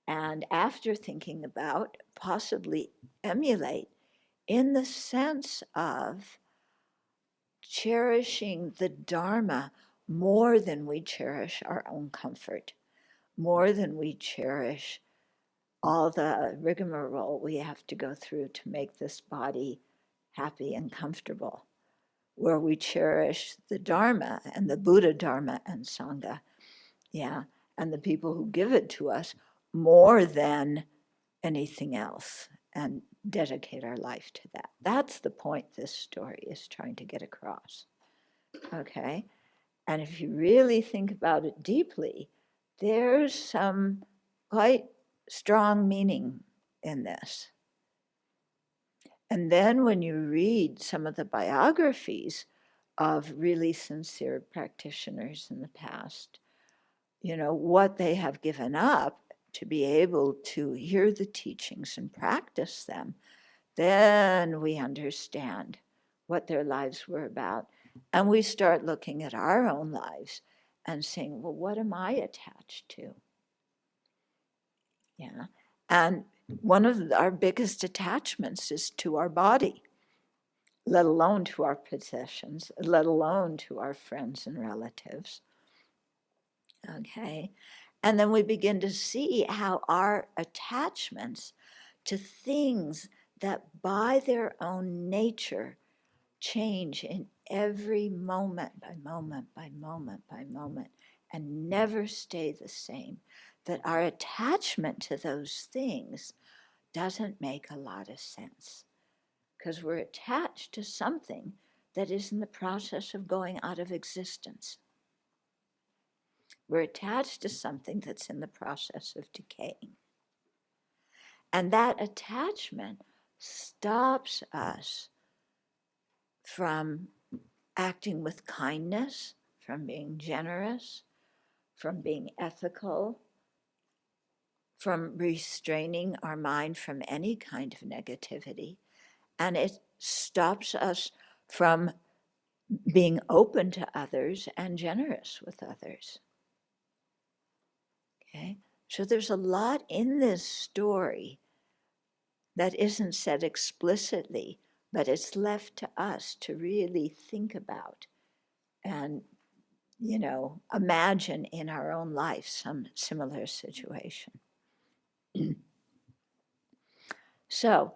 Speaker 1: and after thinking about, possibly emulate, in the sense of cherishing the Dharma more than we cherish our own comfort, more than we cherish all the rigmarole we have to go through to make this body happy and comfortable, where we cherish the Dharma and the Buddha Dharma and Sangha, and the people who give it to us more than anything else, and dedicate our life to that. That's the point this story is trying to get across. Okay? And if you really think about it deeply, there's some quite strong meaning in this. And then when you read some of the biographies of really sincere practitioners in the past, what they have given up to be able to hear the teachings and practice them, then we understand what their lives were about. And we start looking at our own lives and saying, well, what am I attached to? Yeah. And one of our biggest attachments is to our body, let alone to our possessions, let alone to our friends and relatives. Okay. And then we begin to see how our attachments to things that by their own nature change in every moment by moment by moment by moment and never stay the same, that our attachment to those things doesn't make a lot of sense because we're attached to something that is in the process of going out of existence. We're attached to something that's in the process of decaying. And that attachment stops us from acting with kindness, from being generous, from being ethical, from restraining our mind from any kind of negativity. And it stops us from being open to others and generous with others. Okay? So there's a lot in this story that isn't said explicitly, but it's left to us to really think about and, imagine in our own life some similar situation. So,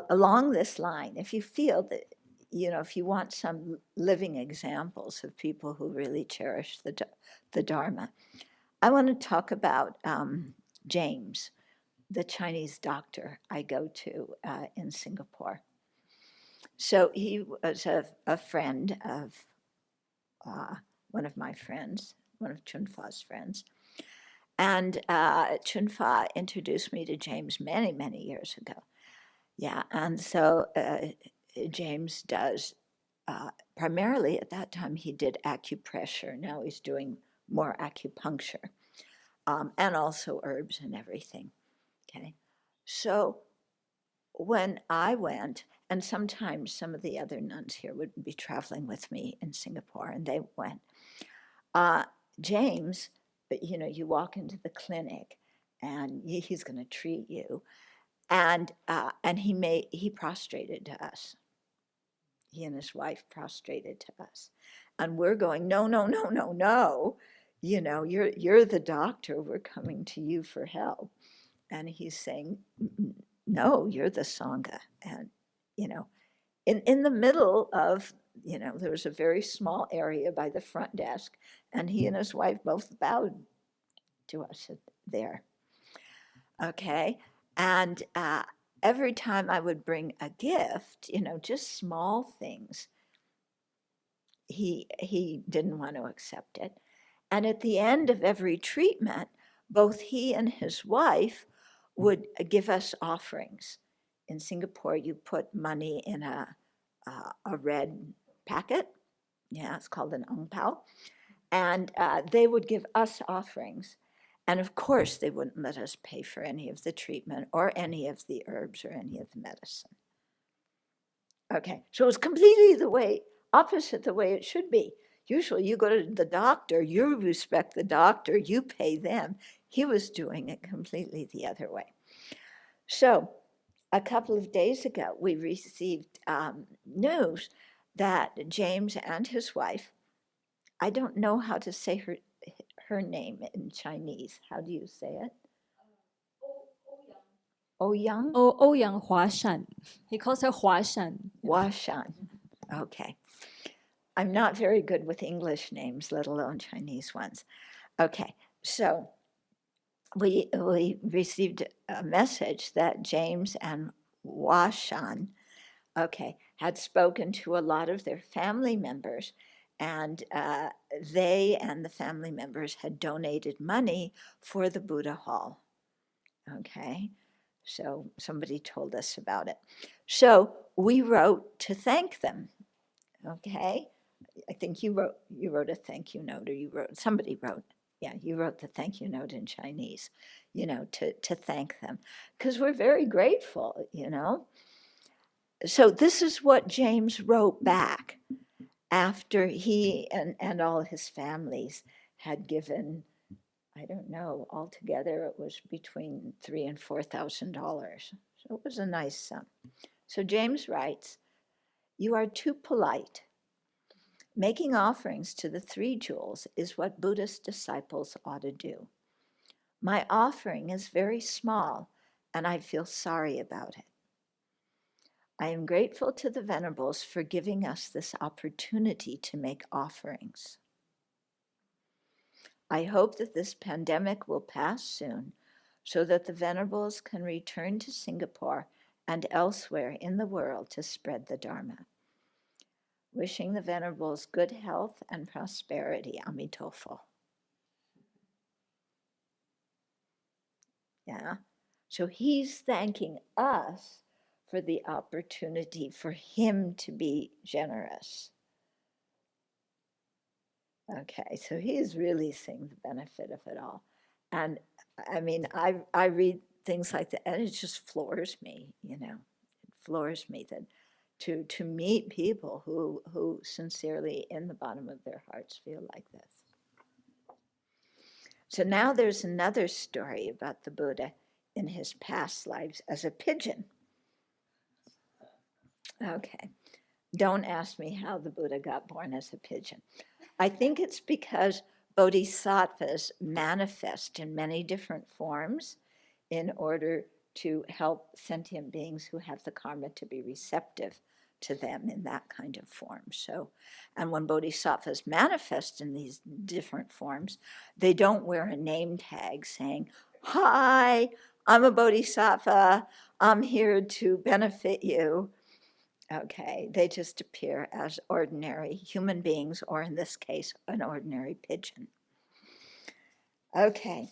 Speaker 1: along this line, if you feel that, if you want some living examples of people who really cherish the Dharma, I want to talk about James, the Chinese doctor I go to in Singapore. So he was a friend of one of my friends, one of Chunfa's friends. And Chunfa introduced me to James many, many years ago. Yeah, and so James does, primarily at that time he did acupressure. Now he's doing more acupuncture and also herbs and everything. Okay, so when I went, and sometimes some of the other nuns here would be traveling with me in Singapore, and they went. James, you walk into the clinic, and he's going to treat you, and he prostrated to us. He and his wife prostrated to us, and we're going, no, no, no, no, no. You're the doctor. We're coming to you for help, and he's saying, no, you're the Sangha. And, in the middle of, there was a very small area by the front desk, and he and his wife both bowed to us there. Okay. And every time I would bring a gift, just small things, he didn't want to accept it. And at the end of every treatment, both he and his wife would give us offerings. In Singapore, you put money in a red packet. Yeah, it's called an ang pao. And they would give us offerings. And of course, they wouldn't let us pay for any of the treatment or any of the herbs or any of the medicine. Okay, so it was completely opposite the way it should be. Usually you go to the doctor, you respect the doctor, you pay them. He was doing it completely the other way. So a couple of days ago, we received news that James and his wife, I don't know how to say her name in Chinese. How do you say it? Ouyang?
Speaker 2: Oh, Ouyang Huashan. He calls her Huashan.
Speaker 1: Huashan. Okay. I'm not very good with English names, let alone Chinese ones. Okay, so we received a message that James and Huashan, had spoken to a lot of their family members, and they and the family members had donated money for the Buddha Hall. Okay, so somebody told us about it. So we wrote to thank them. Okay, I think you wrote a thank you note, or somebody wrote. Yeah, you wrote the thank you note in Chinese, to thank them, because we're very grateful, So this is what James wrote back after he and all his families had given, I don't know, altogether it was between $3,000 and $4,000. So it was a nice sum. So James writes, "You are too polite. Making offerings to the three jewels is what Buddhist disciples ought to do. My offering is very small, and I feel sorry about it. I am grateful to the Venerables for giving us this opportunity to make offerings. I hope that this pandemic will pass soon so that the Venerables can return to Singapore and elsewhere in the world to spread the Dharma. Wishing the Venerables good health and prosperity. Amitofo. Yeah. So he's thanking us for the opportunity for him to be generous. Okay, so he's really seeing the benefit of it all. And I mean, I read things like that, and it just floors me, you know. It floors me that to meet people who sincerely, in the bottom of their hearts, feel like this. So now there's another story about the Buddha in his past lives as a pigeon. Okay, don't ask me how the Buddha got born as a pigeon. I think it's because bodhisattvas manifest in many different forms in order to help sentient beings who have the karma to be receptive to them in that kind of form. So, and when bodhisattvas manifest in these different forms, they don't wear a name tag saying, "Hi, I'm a bodhisattva, I'm here to benefit you." Okay, they just appear as ordinary human beings, or in this case, an ordinary pigeon. Okay,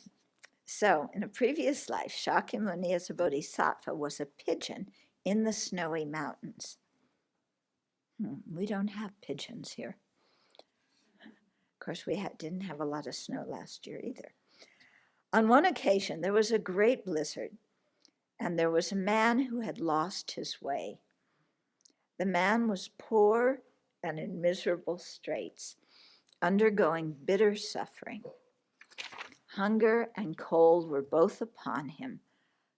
Speaker 1: so in a previous life, Shakyamuni as a bodhisattva was a pigeon in the snowy mountains. We don't have pigeons here. Of course, we didn't have a lot of snow last year either. On one occasion, there was a great blizzard, and there was a man who had lost his way. The man was poor and in miserable straits, undergoing bitter suffering. Hunger and cold were both upon him,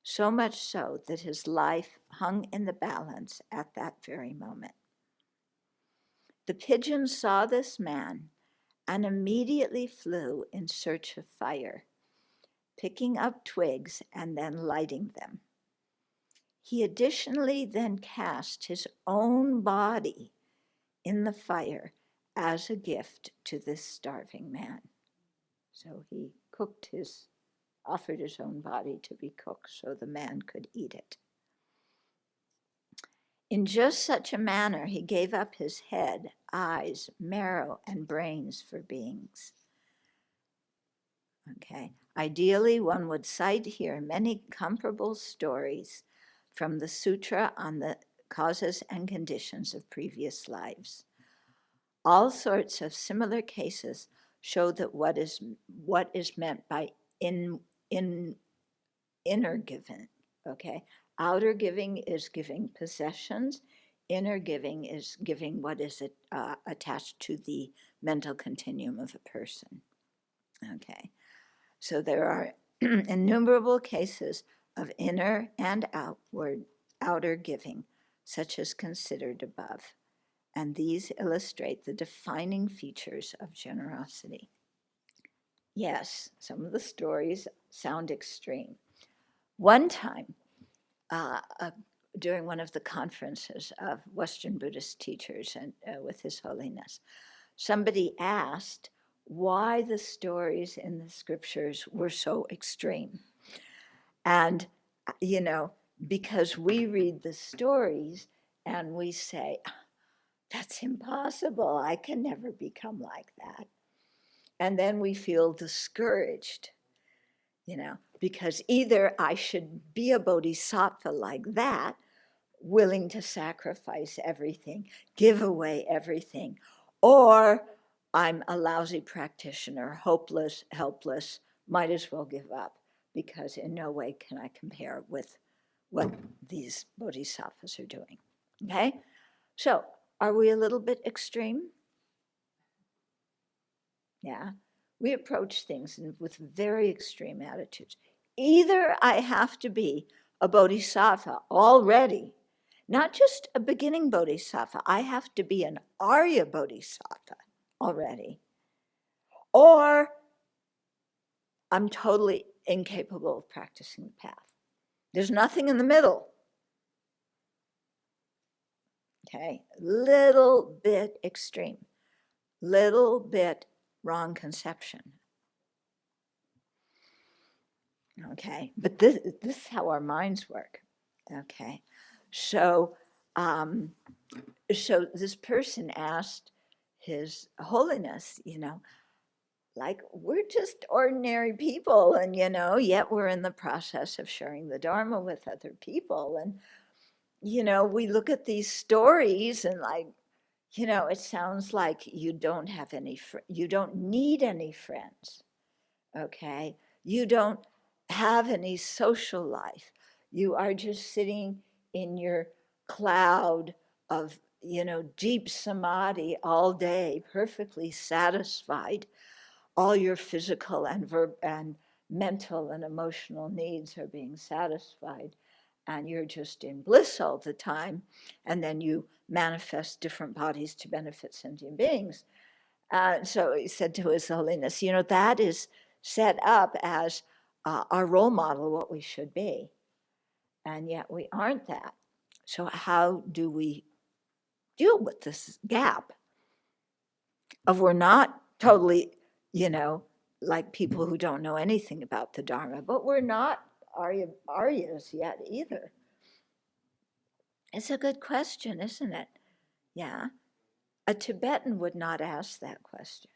Speaker 1: so much so that his life hung in the balance at that very moment. The pigeon saw this man and immediately flew in search of fire, picking up twigs and then lighting them. He additionally then cast his own body in the fire as a gift to this starving man. So he offered his own body to be cooked so the man could eat it. In just such a manner, he gave up his head, eyes, marrow, and brains for beings. Okay. Ideally, one would cite here many comparable stories from the Sutra on the causes and conditions of previous lives. All sorts of similar cases show that what is meant by inner giving. Okay, outer giving is giving possessions. Inner giving is giving what is attached to the mental continuum of a person. Okay, so there are innumerable cases of inner and outer giving, such as considered above. And these illustrate the defining features of generosity. Yes, some of the stories sound extreme. One time, during one of the conferences of Western Buddhist teachers and with His Holiness, somebody asked why the stories in the scriptures were so extreme. And, you know, because we read the stories and we say, that's impossible, I can never become like that. And then we feel discouraged, you know, because either I should be a bodhisattva like that, willing to sacrifice everything, give away everything, or I'm a lousy practitioner, hopeless, helpless, might as well give up, because in no way can I compare with what these bodhisattvas are doing. Okay? So, are we a little bit extreme? Yeah. We approach things with very extreme attitudes. Either I have to be a bodhisattva already Not just a beginning bodhisattva. I have to be an Arya bodhisattva already. Or I'm totally incapable of practicing the path. There's nothing in the middle. Okay, little bit extreme, little bit wrong conception. Okay, but this is how our minds work. Okay, so so this person asked His Holiness, like, we're just ordinary people, and yet we're in the process of sharing the Dharma with other people, and we look at these stories and like, it sounds like you don't have any you don't need any friends. Okay, you don't have any social life. You are just sitting in your cloud of deep samadhi all day, perfectly satisfied. All your physical and mental and emotional needs are being satisfied, and you're just in bliss all the time, and then you manifest different bodies to benefit sentient beings. So he said to His Holiness, that is set up as our role model, what we should be, and yet we aren't that. So how do we deal with this gap of we're not totally, like people who don't know anything about the Dharma, but we're not Aryas yet either? It's a good question, isn't it? Yeah. A Tibetan would not ask that question.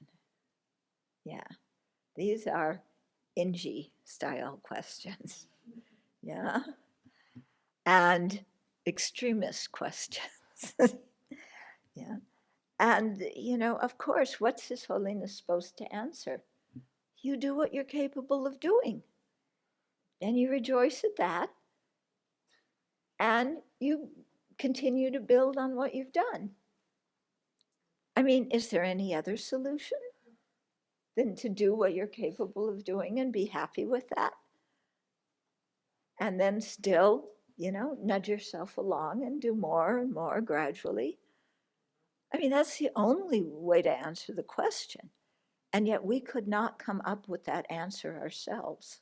Speaker 1: Yeah. These are Inji style questions. Yeah. And extremist questions. Yeah. And, of course, what's His Holiness supposed to answer? You do what you're capable of doing. And you rejoice at that. And you continue to build on what you've done. I mean, is there any other solution than to do what you're capable of doing and be happy with that? And then still, nudge yourself along and do more and more gradually. I mean, that's the only way to answer the question. And yet we could not come up with that answer ourselves,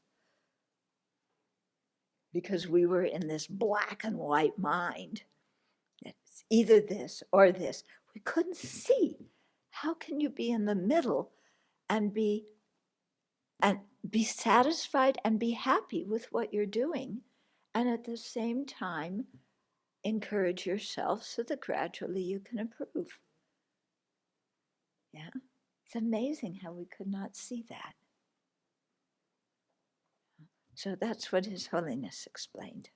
Speaker 1: because we were in this black and white mind. It's either this or this. We couldn't see. How can you be in the middle and be satisfied and be happy with what you're doing, and at the same time encourage yourself so that gradually you can improve? Yeah, it's amazing how we could not see that. So that's what His Holiness explained.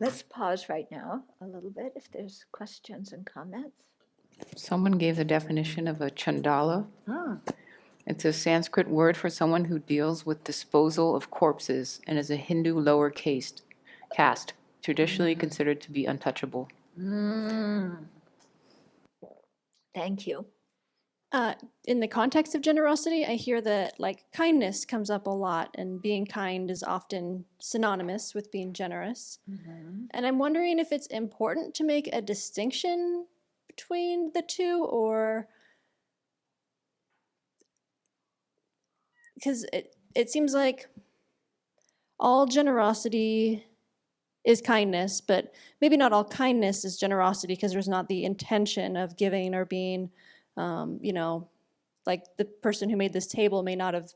Speaker 1: Let's pause right now a little bit if there's questions and comments.
Speaker 3: Someone gave the definition of a chandala. It's a Sanskrit word for someone who deals with disposal of corpses and is a Hindu lower caste, traditionally considered to be untouchable.
Speaker 1: Thank you.
Speaker 2: In the context of generosity, I hear that like kindness comes up a lot, and being kind is often synonymous with being generous. And I'm wondering if it's important to make a distinction between the two, or because it seems like all generosity is kindness, but maybe not all kindness is generosity, because there's not the intention of giving or being, like the person who made this table may not have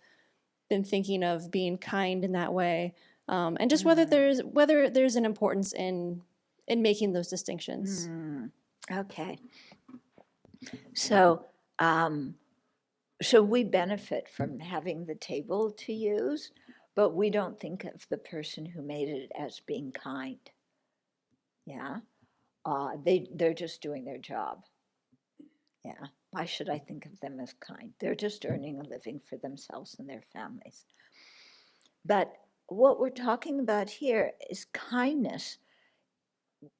Speaker 2: been thinking of being kind in that way, and just whether there's an importance in making those distinctions.
Speaker 1: Okay. So, so we benefit from having the table to use, but we don't think of the person who made it as being kind. Yeah, they're just doing their job. Yeah, why should I think of them as kind? They're just earning a living for themselves and their families. But what we're talking about here is kindness.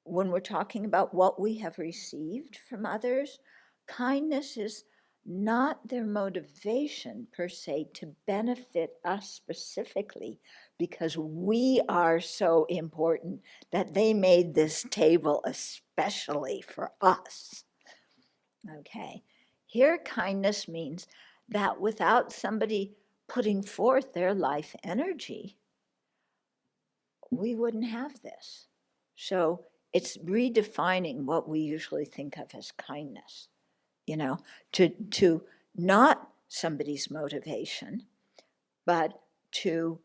Speaker 1: When we're talking about what we have received from others, kindness is not their motivation per se to benefit us specifically because we are so important that they made this table especially for us. Okay, here kindness means that without somebody putting forth their life energy, we wouldn't have this. So it's redefining what we usually think of as kindness, to not somebody's motivation, but to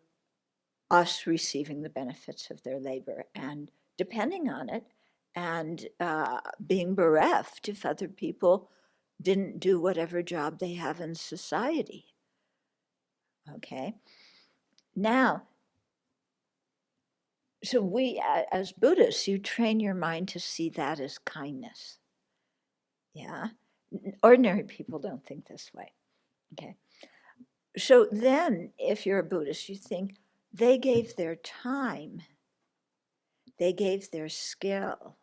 Speaker 1: us receiving the benefits of their labor and depending on it, and being bereft if other people didn't do whatever job they have in society. Okay. Now, so we, as Buddhists, you train your mind to see that as kindness. Yeah. Ordinary people don't think this way. Okay. So then, if you're a Buddhist, you think they gave their time, they gave their skill,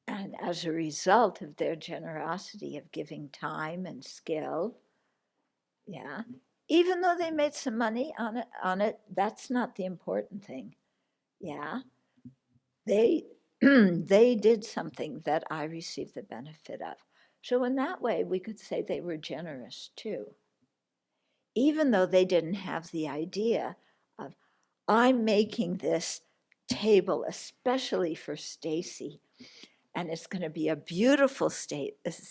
Speaker 1: and as a result of their generosity of giving time and skill, yeah, even though they made some money on it, that's not the important thing. Yeah, they they did something that I received the benefit of. So in that way, we could say they were generous too, even though they didn't have the idea of, I'm making this table especially for Stacy, and it's going to be a beautiful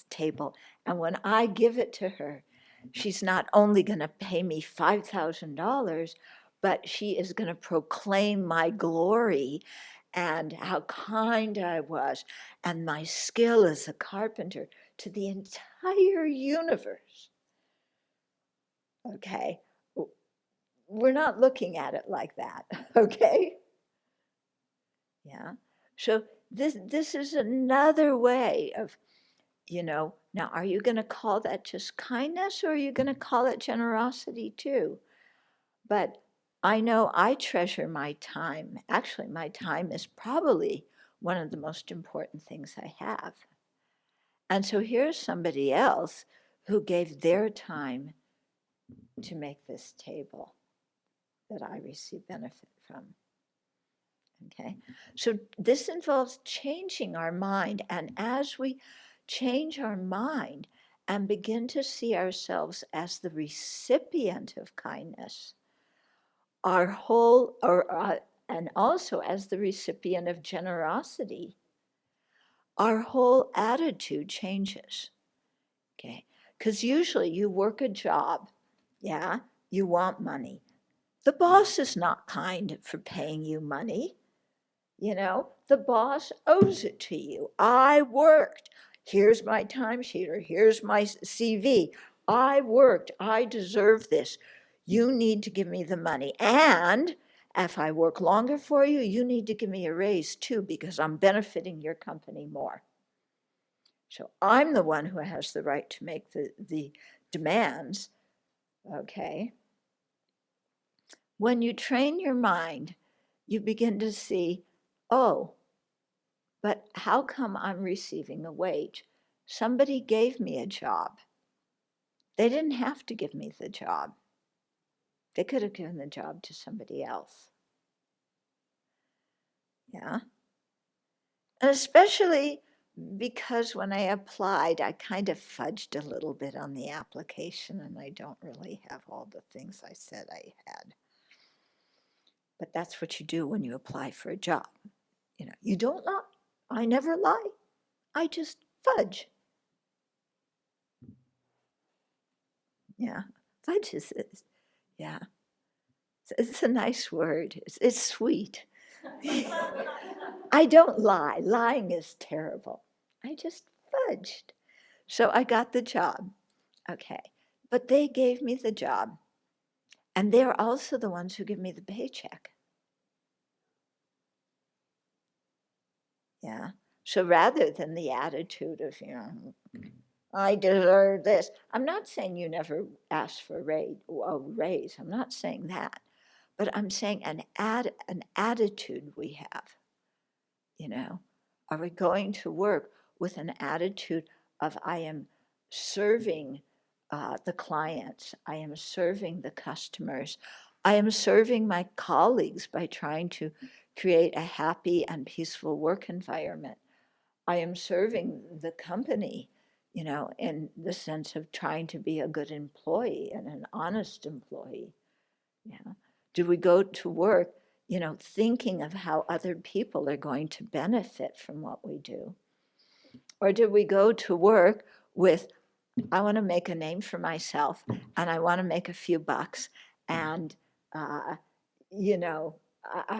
Speaker 1: table. And when I give it to her, she's not only going to pay me $5,000, but she is going to proclaim my glory and how kind I was and my skill as a carpenter to the entire universe. Okay, we're not looking at it like that, okay? Yeah, so this is another way of, now are you going to call that just kindness, or are you going to call it generosity too? But I know I treasure my time. Actually, my time is probably one of the most important things I have. And so here's somebody else who gave their time to make this table that I receive benefit from. Okay, so this involves changing our mind. And as we change our mind and begin to see ourselves as the recipient of kindness, our whole, and also as the recipient of generosity, our whole attitude changes. Okay, because usually you work a job, yeah, you want money. The boss is not kind for paying you money. The boss owes it to you. I worked. Here's my timesheet, or here's my CV. I worked. I deserve this. You need to give me the money. And if I work longer for you, you need to give me a raise too, because I'm benefiting your company more. So I'm the one who has the right to make the demands. Okay. When you train your mind, you begin to see, oh, but how come I'm receiving a wage? Somebody gave me a job. They didn't have to give me the job. They could have given the job to somebody else. Yeah. And especially because when I applied, I kind of fudged a little bit on the application, and I don't really have all the things I said I had. But that's what you do when you apply for a job. You don't lie. I never lie. I just fudge. Yeah, fudge is, yeah. It's a nice word. It's sweet. I don't lie. Lying is terrible. I just fudged. So I got the job. Okay. But they gave me the job. And they're also the ones who give me the paycheck. Yeah. So rather than the attitude of, I deserve this. I'm not saying you never ask for a raise. I'm not saying that. But I'm saying an attitude we have. Are we going to work with an attitude of, I am serving the clients, I am serving the customers, I am serving my colleagues by trying to create a happy and peaceful work environment. I am serving the company, in the sense of trying to be a good employee and an honest employee. Yeah. Do we go to work, thinking of how other people are going to benefit from what we do? Or do we go to work with, I want to make a name for myself and I want to make a few bucks and, I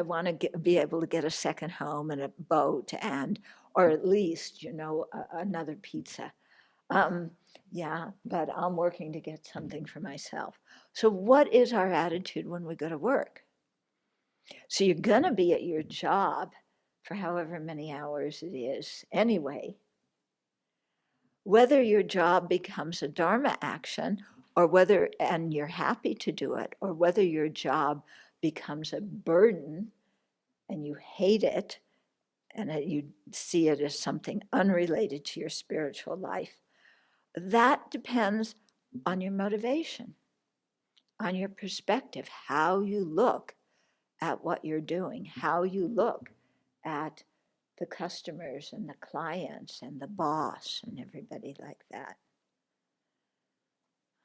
Speaker 1: want to be able to get a second home and a boat or at least, another pizza. Yeah, but I'm working to get something for myself. So what is our attitude when we go to work? So you're going to be at your job for however many hours it is anyway. Whether your job becomes a Dharma action and you're happy to do it, or whether your job becomes a burden and you hate it and you see it as something unrelated to your spiritual life, that depends on your motivation, on your perspective, how you look at what you're doing, how you look at the customers and the clients and the boss and everybody like that.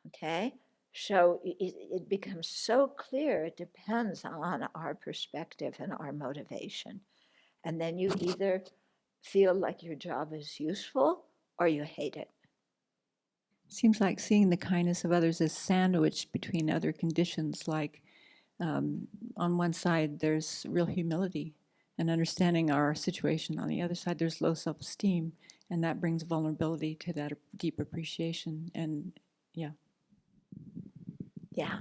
Speaker 1: Okay? So it becomes so clear, it depends on our perspective and our motivation. And then you either feel like your job is useful or you hate it.
Speaker 4: Seems like seeing the kindness of others is sandwiched between other conditions, like on one side there's real humility and understanding our situation. On the other side there's low self-esteem, and that brings vulnerability to that deep appreciation. And yeah.
Speaker 1: Yeah.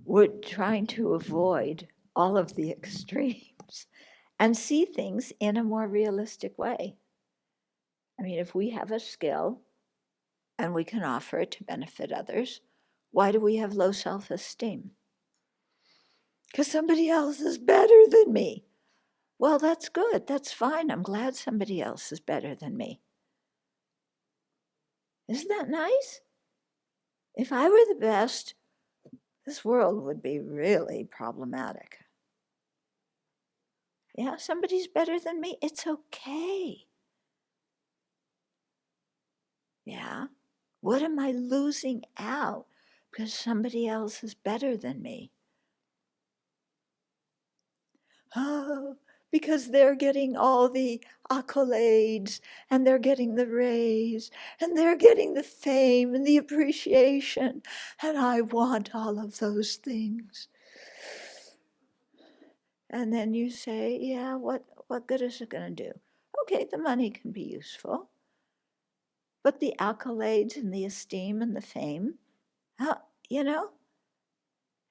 Speaker 1: We're trying to avoid all of the extremes and see things in a more realistic way. I mean, if we have a skill and we can offer it to benefit others, why do we have low self-esteem? Because somebody else is better than me. Well, that's good. That's fine. I'm glad somebody else is better than me. Isn't that nice? If I were the best, this world would be really problematic. Yeah, somebody's better than me. It's okay. Yeah. What am I losing out because somebody else is better than me? Oh, because they're getting all the accolades and they're getting the raise and they're getting the fame and the appreciation, and I want all of those things. And then you say, yeah, what good is it going to do? Okay, the money can be useful, but the accolades and the esteem and the fame,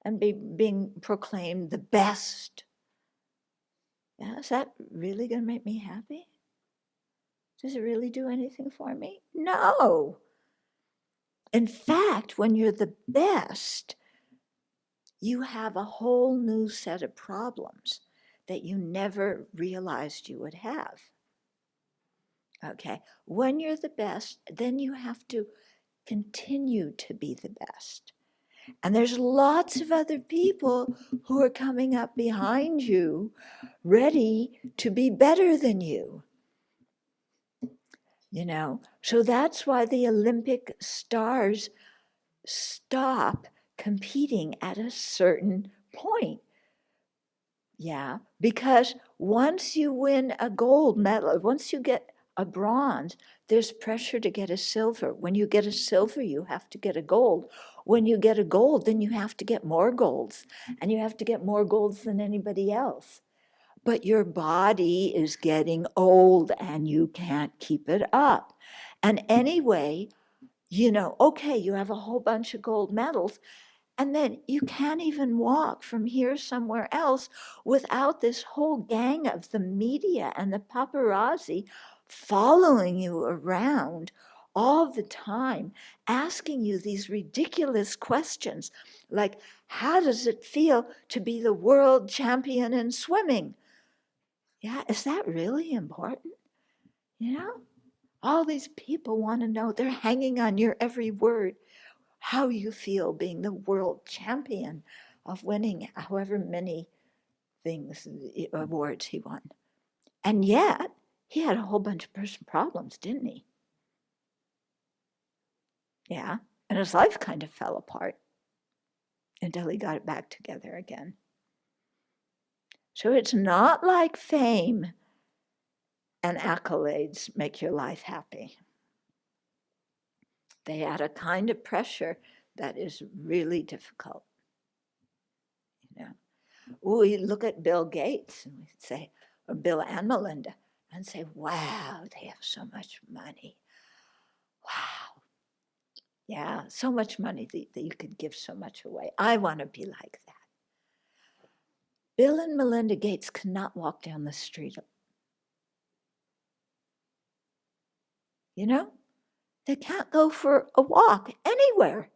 Speaker 1: and being proclaimed the best, yeah, is that really going to make me happy? Does it really do anything for me? No. In fact, when you're the best, you have a whole new set of problems that you never realized you would have. Okay, when you're the best, then you have to continue to be the best. And there's lots of other people who are coming up behind you, ready to be better than you. So that's why the Olympic stars stop competing at a certain point. Yeah, because once you win a gold medal, once you get a bronze, there's pressure to get a silver. When you get a silver, you have to get a gold. When you get a gold, then you have to get more golds, and you have to get more golds than anybody else. But your body is getting old and you can't keep it up. And anyway, okay, you have a whole bunch of gold medals, and then you can't even walk from here somewhere else without this whole gang of the media and the paparazzi following you around all the time, asking you these ridiculous questions like, how does it feel to be the world champion in swimming? Yeah, is that really important? All these people want to know, they're hanging on your every word, how you feel being the world champion of winning however many things, awards he won. And yet, he had a whole bunch of personal problems, didn't he? Yeah, and his life kind of fell apart until he got it back together again. So it's not like fame and accolades make your life happy. They add a kind of pressure that is really difficult. You know, we look at Bill Gates and we say, or Bill and Melinda, and say, wow, they have so much money. Wow. Yeah, so much money that you could give so much away. I want to be like that. Bill and Melinda Gates cannot walk down the street. You know, they can't go for a walk anywhere.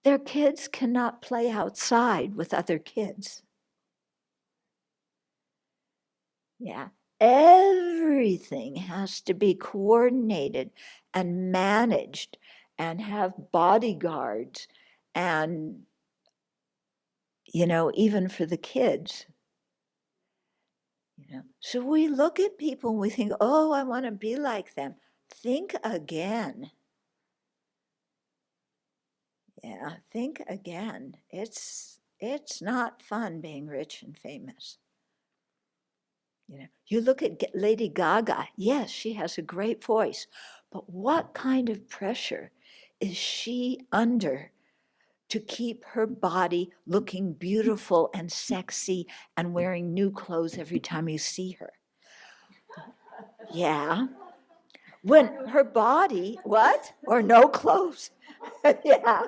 Speaker 1: Their kids cannot play outside with other kids. Yeah, everything has to be coordinated and managed and have bodyguards and, you know, even for the kids. You know, so we look at people and we think, oh, I want to be like them. Think again. Yeah, think again. It's not fun being rich and famous. You know, you look at Lady Gaga. Yes, she has a great voice, but what kind of pressure is she under to keep her body looking beautiful and sexy and wearing new clothes every time you see her? Yeah. When her body, what? Or no clothes. Yeah.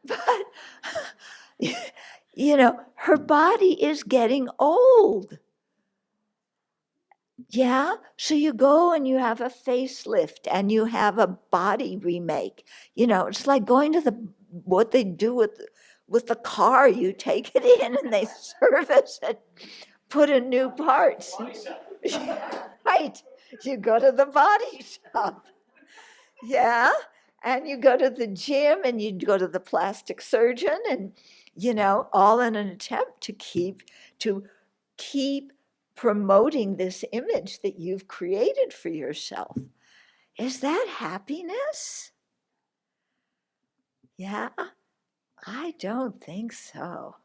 Speaker 1: But, you know, her body is getting old. Yeah. So you go and you have a facelift and you have a body remake. You know, it's like going to what they do with the car. You take it in and they service it, put in new parts. Right. You go to the body shop. Yeah. And you go to the gym and you go to the plastic surgeon and, you know, all in an attempt to keep promoting this image that you've created for yourself. Is that happiness? Yeah, I don't think so.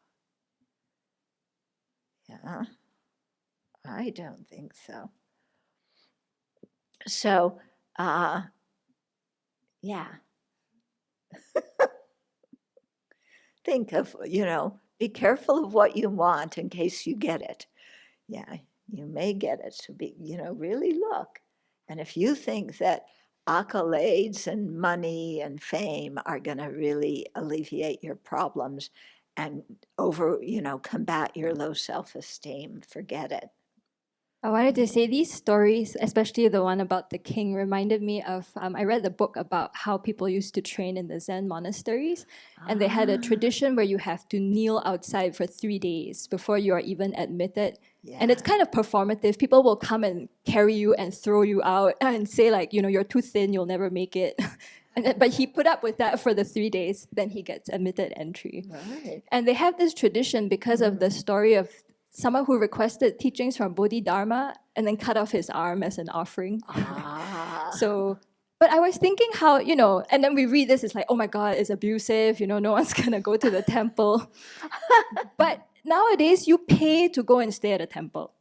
Speaker 1: Yeah, I don't think so. So, yeah. Think of, you know, be careful of what you want in case you get it. Yeah, you may get it. So be, you know, really look. And if you think that accolades and money and fame are going to really alleviate your problems and combat your low self-esteem, forget it.
Speaker 2: I wanted to say these stories, especially the one about the king, reminded me of, I read the book about how people used to train in the Zen monasteries. And they had a tradition where you have to kneel outside for 3 days before you are even admitted.
Speaker 1: Yeah.
Speaker 2: And it's kind of performative. People will come and carry you and throw you out and say like, you know, you're too thin, you'll never make it. But he put up with that for the 3 days, then he gets admitted entry.
Speaker 1: Right.
Speaker 2: And they have this tradition because of the story of someone who requested teachings from Bodhidharma and then cut off his arm as an offering. So, but I was thinking how, you know, and then we read this, it's like, oh my God, it's abusive, you know, no one's gonna go to the temple. But nowadays you pay to go and stay at a temple,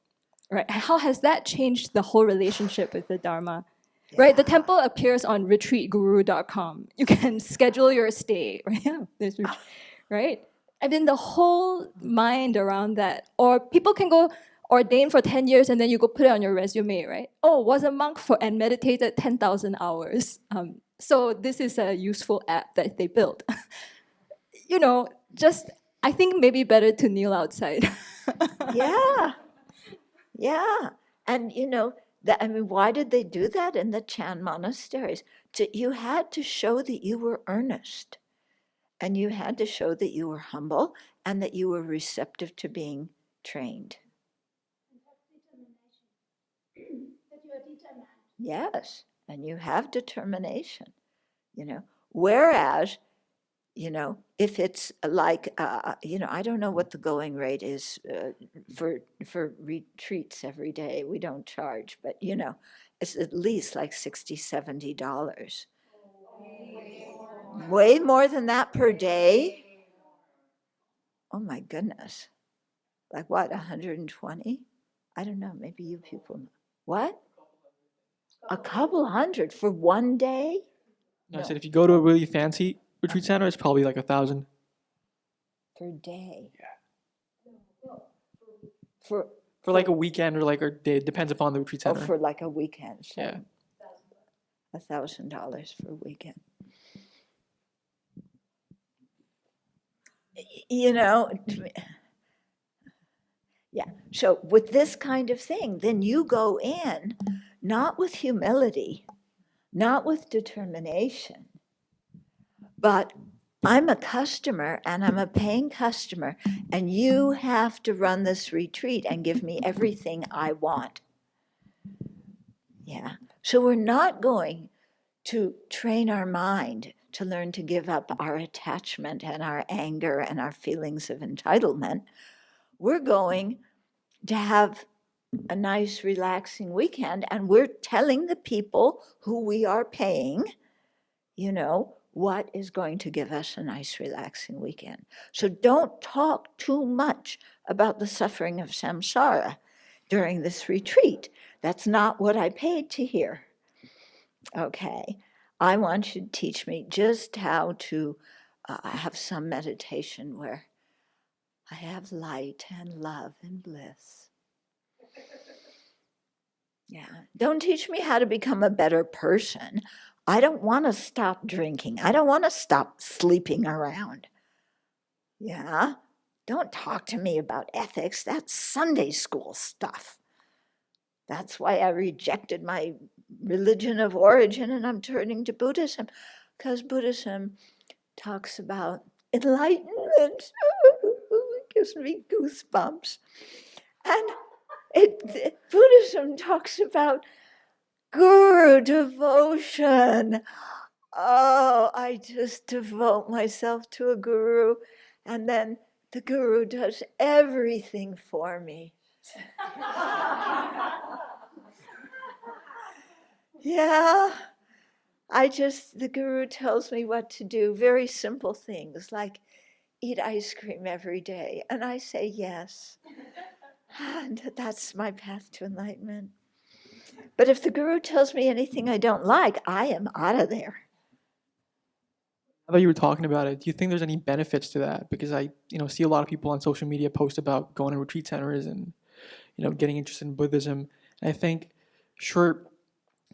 Speaker 2: right? How has that changed the whole relationship with the Dharma? Yeah. Right, the temple appears on retreatguru.com. You can schedule your stay, right? Yeah, there's right? And then the whole mind around that, or people can go ordain for 10 years and then you go put it on your resume, right? Oh, was a monk and meditated 10,000 hours. So this is a useful app that they built. You know, just, I think maybe better to kneel outside.
Speaker 1: Yeah. Yeah. And, you know, why did they do that in the Chan monasteries? You had to show that you were earnest. And you had to show that you were humble and that you were receptive to being trained. Yes, and you have determination, you know. Whereas If it's like, I don't know what the going rate is for retreats every day. We don't charge, but it's at least like $60, $70. Way more than that per day? Oh my goodness. Like what, 120? I don't know, maybe you people know. What? A couple hundred for one day?
Speaker 5: No, I said if you go to a really fancy retreat center, it's probably like 1,000
Speaker 1: per day.
Speaker 5: Yeah.
Speaker 1: For
Speaker 5: like a weekend or like a day. It depends upon the retreat
Speaker 1: Oh,
Speaker 5: center.
Speaker 1: for like a weekend. So
Speaker 5: Yeah.
Speaker 1: $1,000 for a weekend. Yeah. So with this kind of thing, then you go in not with humility, not with determination, but I'm a customer and I'm a paying customer, and you have to run this retreat and give me everything I want. Yeah. So we're not going to train our mind to learn to give up our attachment and our anger and our feelings of entitlement. We're going to have a nice, relaxing weekend, and we're telling the people who we are paying, what is going to give us a nice, relaxing weekend. So don't talk too much about the suffering of samsara during this retreat. That's not what I paid to hear. Okay, I want you to teach me just how to have some meditation where I have light and love and bliss. Yeah, don't teach me how to become a better person. I don't want to stop drinking. I don't want to stop sleeping around. Yeah, don't talk to me about ethics. That's Sunday school stuff. That's why I rejected my religion of origin and I'm turning to Buddhism, because Buddhism talks about enlightenment. It gives me goosebumps. And Buddhism talks about guru devotion. Oh, I just devote myself to a guru, and then the guru does everything for me. Yeah, the guru tells me what to do, very simple things like eat ice cream every day. And I say yes. And that's my path to enlightenment. But if the guru tells me anything I don't like, I am out of there.
Speaker 5: Now that you were talking about it, do you think there's any benefits to that? Because I, see a lot of people on social media post about going to retreat centers and, getting interested in Buddhism. And I think, sure,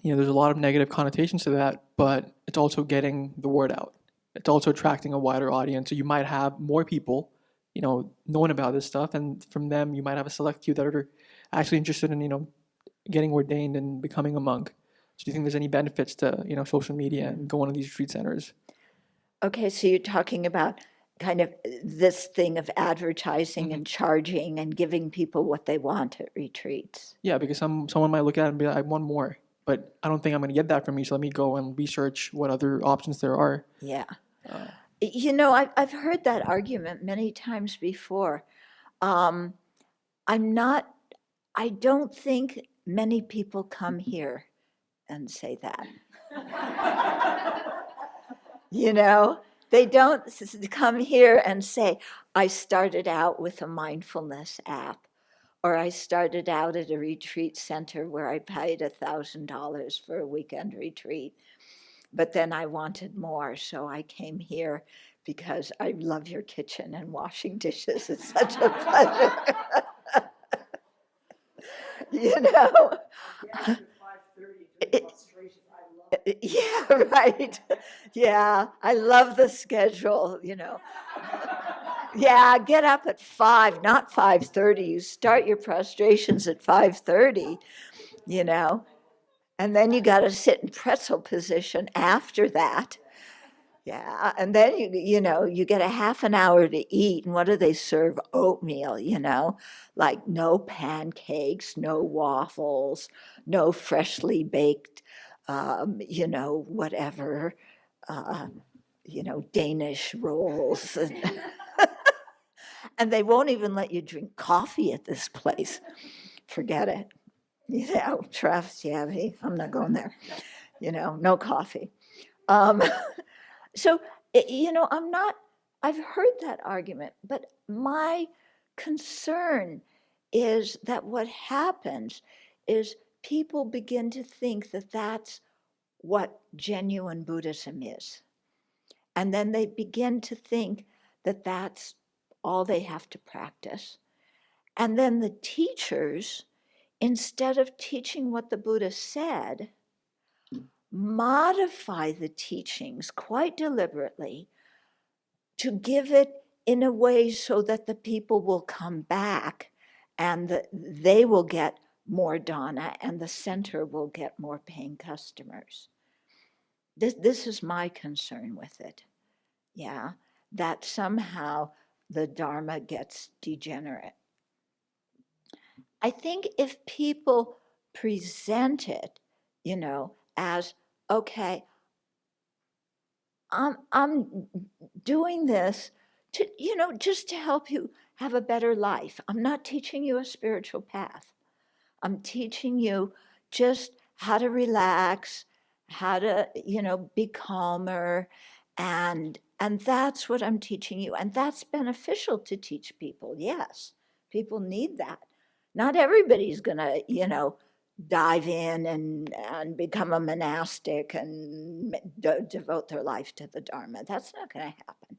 Speaker 5: there's a lot of negative connotations to that, but it's also getting the word out. It's also attracting a wider audience. So you might have more people, knowing about this stuff, and from them you might have a select few that are actually interested in, getting ordained and becoming a monk. So do you think there's any benefits to, social media and going to these retreat centers?
Speaker 1: Okay, so you're talking about kind of this thing of advertising and charging and giving people what they want at retreats.
Speaker 5: Yeah, because someone might look at it and be like, I want more, but I don't think I'm going to get that from you, so let me go and research what other options there are.
Speaker 1: Yeah. I've heard that argument many times before. I don't think many people come here and say that. They don't come here and say, I started out with a mindfulness app, or I started out at a retreat center where I paid $1,000 for a weekend retreat, but then I wanted more, so I came here because I love your kitchen and washing dishes is such a pleasure. Yeah, right. Yeah, I love the schedule, Yeah, get up at 5, not 5:30. You start your prostrations at 5:30, and then you got to sit in pretzel position after that. Yeah, and then you get a half an hour to eat, and what do they serve? Oatmeal, like no pancakes, no waffles, no freshly baked, whatever. Danish rolls. And they won't even let you drink coffee at this place. Forget it. Sravasti Abbey, I'm not going there. No coffee. So, I've heard that argument, but my concern is that what happens is people begin to think that that's what genuine Buddhism is. And then they begin to think that that's all they have to practice. And then the teachers, instead of teaching what the Buddha said, modify the teachings quite deliberately to give it in a way so that the people will come back and they will get more dana and the center will get more paying customers. This is my concern with it. Yeah, that somehow the Dharma gets degenerate. I think if people present it, as, okay, I'm doing this to, just to help you have a better life. I'm not teaching you a spiritual path. I'm teaching you just how to relax, how to, be calmer. And that's what I'm teaching you. And that's beneficial to teach people. Yes, people need that. Not everybody's going to, dive in and become a monastic and devote their life to the Dharma. That's not going to happen.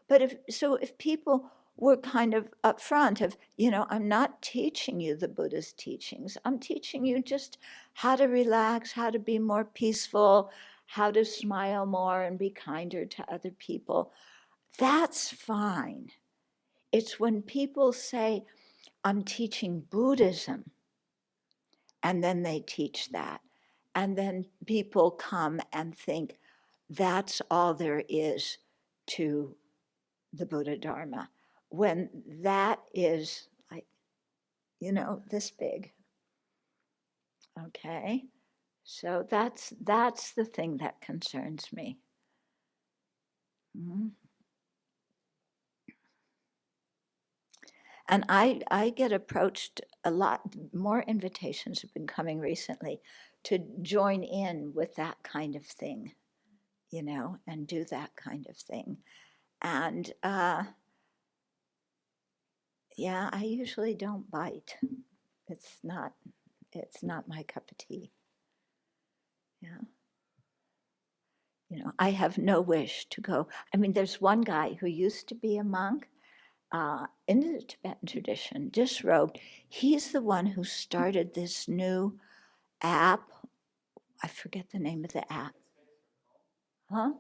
Speaker 1: But if people were kind of upfront of, I'm not teaching you the Buddha's teachings. I'm teaching you just how to relax, how to be more peaceful, how to smile more and be kinder to other people. That's fine. It's when people say, I'm teaching Buddhism, and then they teach that. And then people come and think that's all there is to the Buddha Dharma, when that is like, this big. Okay, so that's the thing that concerns me. Mm-hmm. And I get approached a lot, more invitations have been coming recently to join in with that kind of thing, and do that kind of thing. And yeah, I usually don't bite. It's not my cup of tea. Yeah. I have no wish to go. I mean, there's one guy who used to be a monk in the Tibetan tradition, disrobed. He's the one who started this new app. I forget the name of the app. Huh?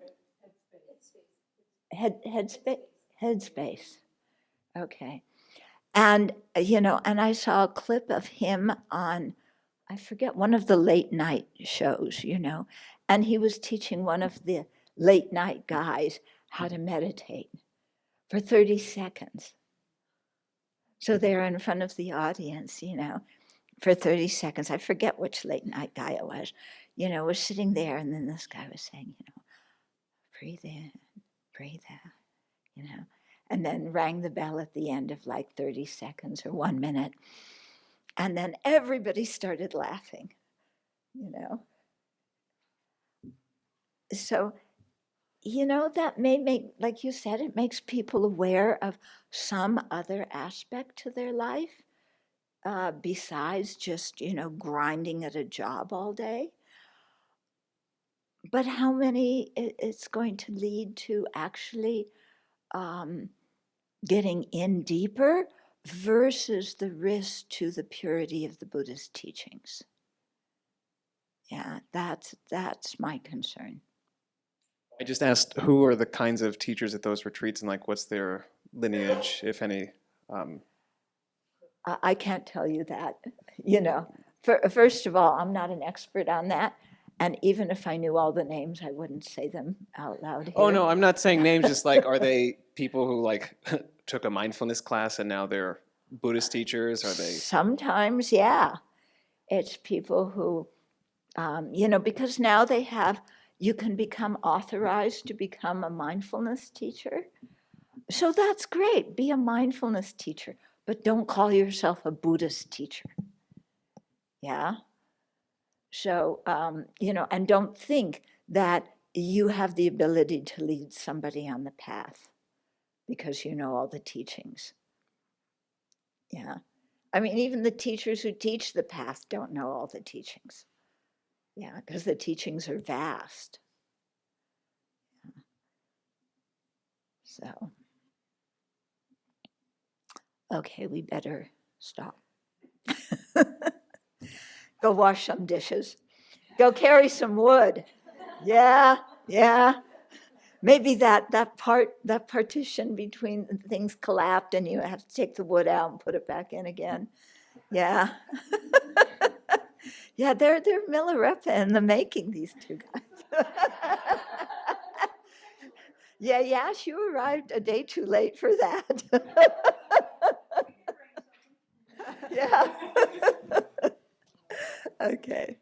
Speaker 1: Headspace. Okay. And, and I saw a clip of him on, I forget, one of the late night shows, and he was teaching one of the late night guys how to meditate for 30 seconds. So they're in front of the audience, for 30 seconds. I forget which late night guy it was, was sitting there, and then this guy was saying, breathe in, breathe out, and then rang the bell at the end of like 30 seconds or 1 minute. And then everybody started laughing, So, that may make, like you said, it makes people aware of some other aspect to their life besides just, grinding at a job all day. But how many it's going to lead to actually getting in deeper versus the risk to the purity of the Buddha's teachings. Yeah, that's my concern.
Speaker 6: I just asked who are the kinds of teachers at those retreats and like what's their lineage, if any?
Speaker 1: I can't tell you that, First of all, I'm not an expert on that. And even if I knew all the names, I wouldn't say them out loud here.
Speaker 6: Oh, no, I'm not saying names, just like, are they people who like took a mindfulness class and now they're Buddhist teachers? Are they?
Speaker 1: Sometimes, yeah. It's people who, because now they have, You can become authorized to become a mindfulness teacher. So that's great. Be a mindfulness teacher, but don't call yourself a Buddhist teacher. Yeah. So, and don't think that you have the ability to lead somebody on the path because you know all the teachings. Yeah. I mean, even the teachers who teach the path don't know all the teachings. Yeah, because the teachings are vast. So, okay, we better stop. Go wash some dishes. Go carry some wood. Yeah. Maybe that partition between things collapsed and you have to take the wood out and put it back in again. Yeah. Yeah, they're Milarepa in the making, these two guys. Yeah, Yash, you arrived a day too late for that. Yeah. Okay.